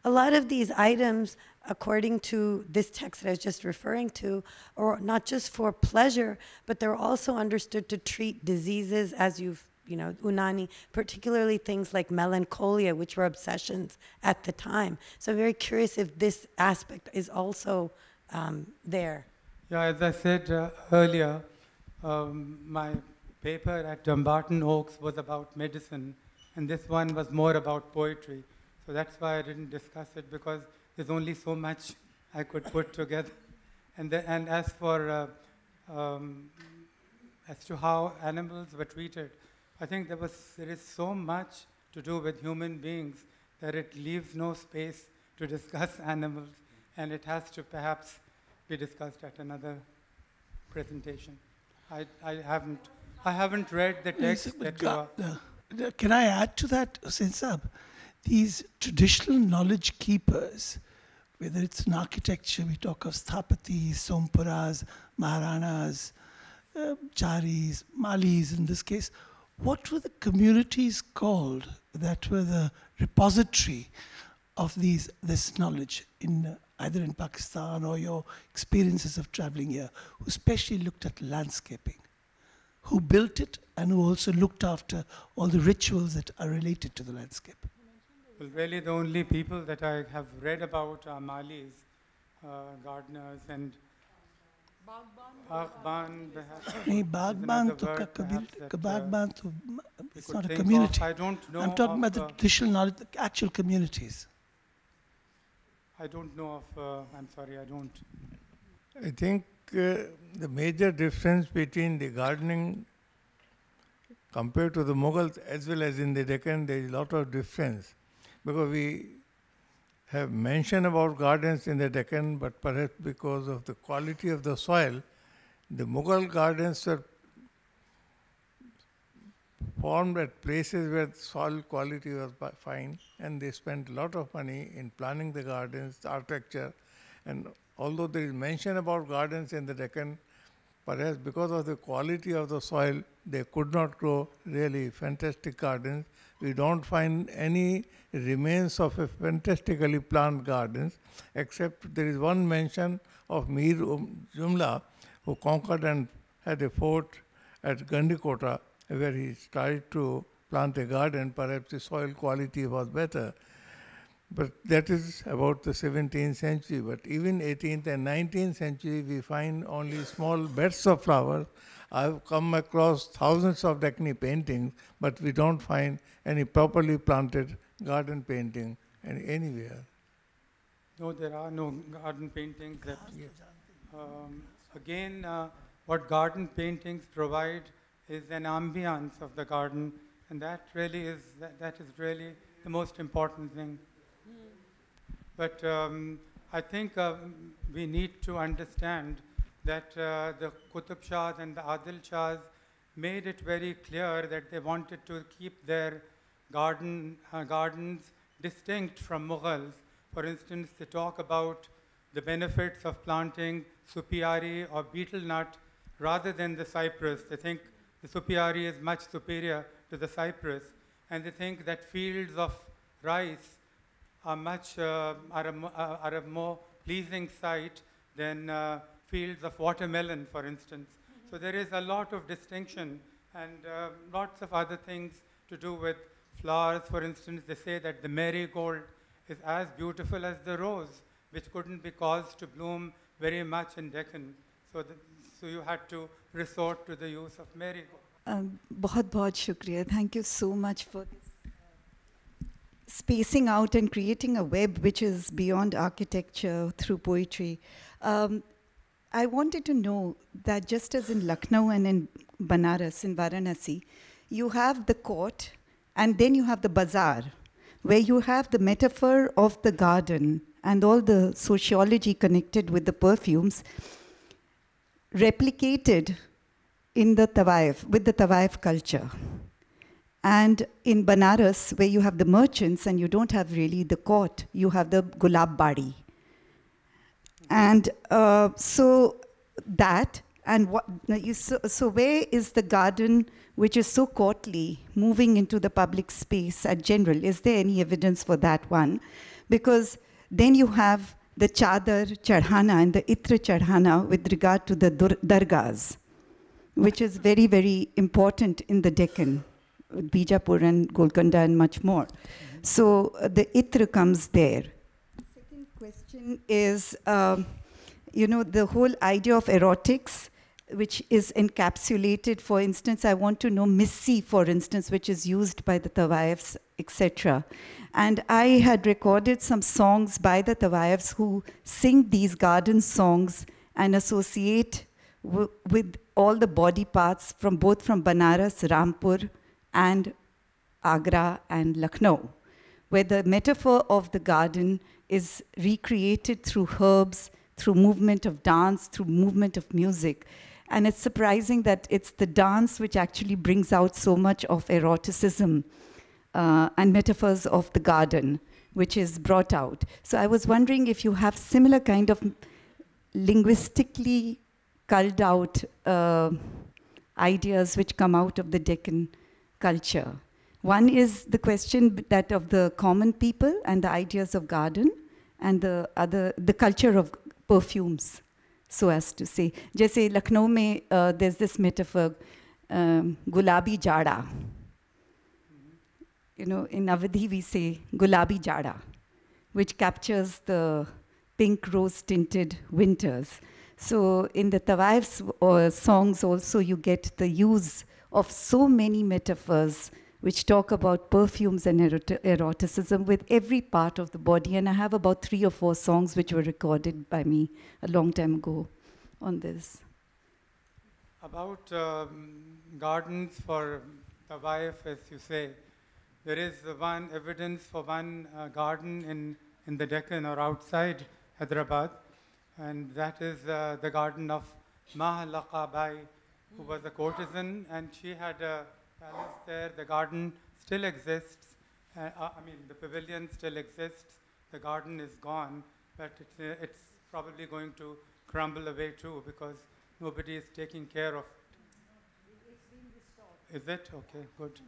a lot of these items, according to this text that I was just referring to, are not just for pleasure, but they're also understood to treat diseases, as you've, Unani, particularly things like melancholia, which were obsessions at the time. So I'm very curious if this aspect is also there. Yeah, as I said earlier, my paper at Dumbarton Oaks was about medicine, and this one was more about poetry. So that's why I didn't discuss it, because there's only so much I could put together. And as for as to how animals were treated, I think there is so much to do with human beings that it leaves no space to discuss animals, and it has to perhaps be discussed at another presentation. I haven't read the text that you are. Can I add to that, Hussain Saab? These traditional knowledge keepers, whether it's in architecture, we talk of Sthapatis, Sompuras, Maharanas, Charis, Malis in this case. What were the communities called that were the repository of this knowledge in either in Pakistan or your experiences of traveling here, who especially looked at landscaping, who built it and who also looked after all the rituals that are related to the landscape? Well, really the only people that I have read about are Malis, gardeners, and Baghban. It's not a community. I don't know. I'm talking about the traditional knowledge, the actual communities. I don't know of, I'm sorry, I don't. I think the major difference between the gardening compared to the Mughals as well as in the Deccan, there is a lot of difference. Because we have mentioned about gardens in the Deccan, but perhaps because of the quality of the soil, the Mughal gardens were formed at places where soil quality was fine, and they spent a lot of money in planning the gardens, the architecture. And although there is mention about gardens in the Deccan, perhaps because of the quality of the soil, they could not grow really fantastic gardens. We don't find any remains of a fantastically planted gardens, except there is one mention of Mir Jumla, who conquered and had a fort at Gandikota, where he tried to plant a garden. Perhaps the soil quality was better. But that is about the 17th century. But even 18th and 19th century, we find only small beds of flowers. I've come across thousands of Deccan paintings, but we don't find any properly planted garden painting anywhere. No, there are no garden paintings. That, again, what garden paintings provide is an ambience of the garden, and that really is that is really the most important thing. But I think we need to understand that the Qutb Shahs and the Adil Shahs made it very clear that they wanted to keep their gardens distinct from Mughals. For instance, they talk about the benefits of planting supiari or betel nut rather than the cypress. They think the supiari is much superior to the cypress, and they think that fields of rice are a more pleasing sight than fields of watermelon, for instance. So there is a lot of distinction and lots of other things to do with flowers. For instance, they say that the marigold is as beautiful as the rose, which couldn't be caused to bloom very much in Deccan. So you had to resort to the use of marigold. बहुत बहुत शुक्रिया. Thank you so much for this spacing out and creating a web which is beyond architecture through poetry. I wanted to know that just as in Lucknow and in Banaras, in Varanasi, you have the court and then you have the bazaar, where you have the metaphor of the garden and all the sociology connected with the perfumes replicated in the Tawaif, with the Tawaif culture. And in Banaras, where you have the merchants and you don't have really the court, you have the Gulab Badi. And so that, and what, so where is the garden which is so courtly moving into the public space at general? Is there any evidence for that one? Because then you have the Chadar Chadhana and the Itra Chadhana with regard to the dargahs, which is very, very important in the Deccan, Bijapur and Golconda and much more. So the Itra comes there. The second question is, you know, the whole idea of erotics, which is encapsulated. For instance, I want to know Missi, for instance, which is used by the Tawaifs, etc. And I had recorded some songs by the Tawaifs who sing these garden songs and associate with all the body parts from both from Banaras, Rampur, and Agra and Lucknow, where the metaphor of the garden is recreated through herbs, through movement of dance, through movement of music. And it's surprising that it's the dance which actually brings out so much of eroticism and metaphors of the garden, which is brought out. So I was wondering if you have similar kind of linguistically culled out ideas which come out of the Deccan culture. One is the question that of the common people and the ideas of garden, and the other, the culture of perfumes, so as to say. Jaise Lucknow mein, there's this metaphor, gulabi jada. You know, in Awadhi we say gulabi jada, which captures the pink rose tinted winters. So in the Tawaif's songs also you get the use of so many metaphors which talk about perfumes and eroticism with every part of the body. And I have about 3 or 4 songs which were recorded by me a long time ago on this. About gardens for Tawaif, as you say, there is one evidence for one garden in the Deccan or outside Hyderabad, and that is the garden of Mahalaqa Bai, who was a courtesan, and she had a palace there. The garden still exists. I mean, the pavilion still exists. The garden is gone, but it's probably going to crumble away too because nobody is taking care of it. It's being restored. Is it? Okay, good.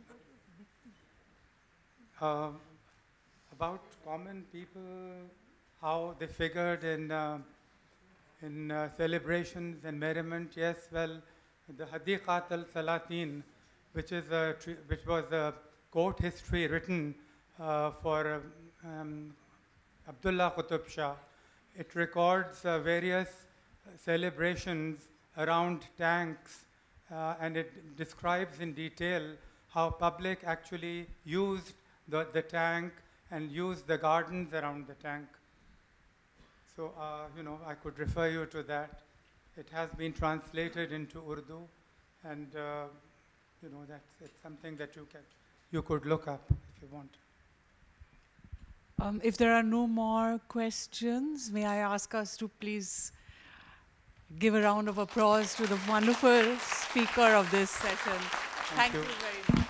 About common people, how they figured in celebrations and merriment. Yes, well, the Hadiqat al-Salatin, which was a court history written for Abdullah Qutub Shah. It records various celebrations around tanks, and it describes in detail how public actually used the tank and used the gardens around the tank. So, you know, I could refer you to that. It has been translated into Urdu, and you know, it's something that you could look up if you want. If there are no more questions, may I ask us to please give a round of applause to the wonderful speaker of this session. Thank you very much.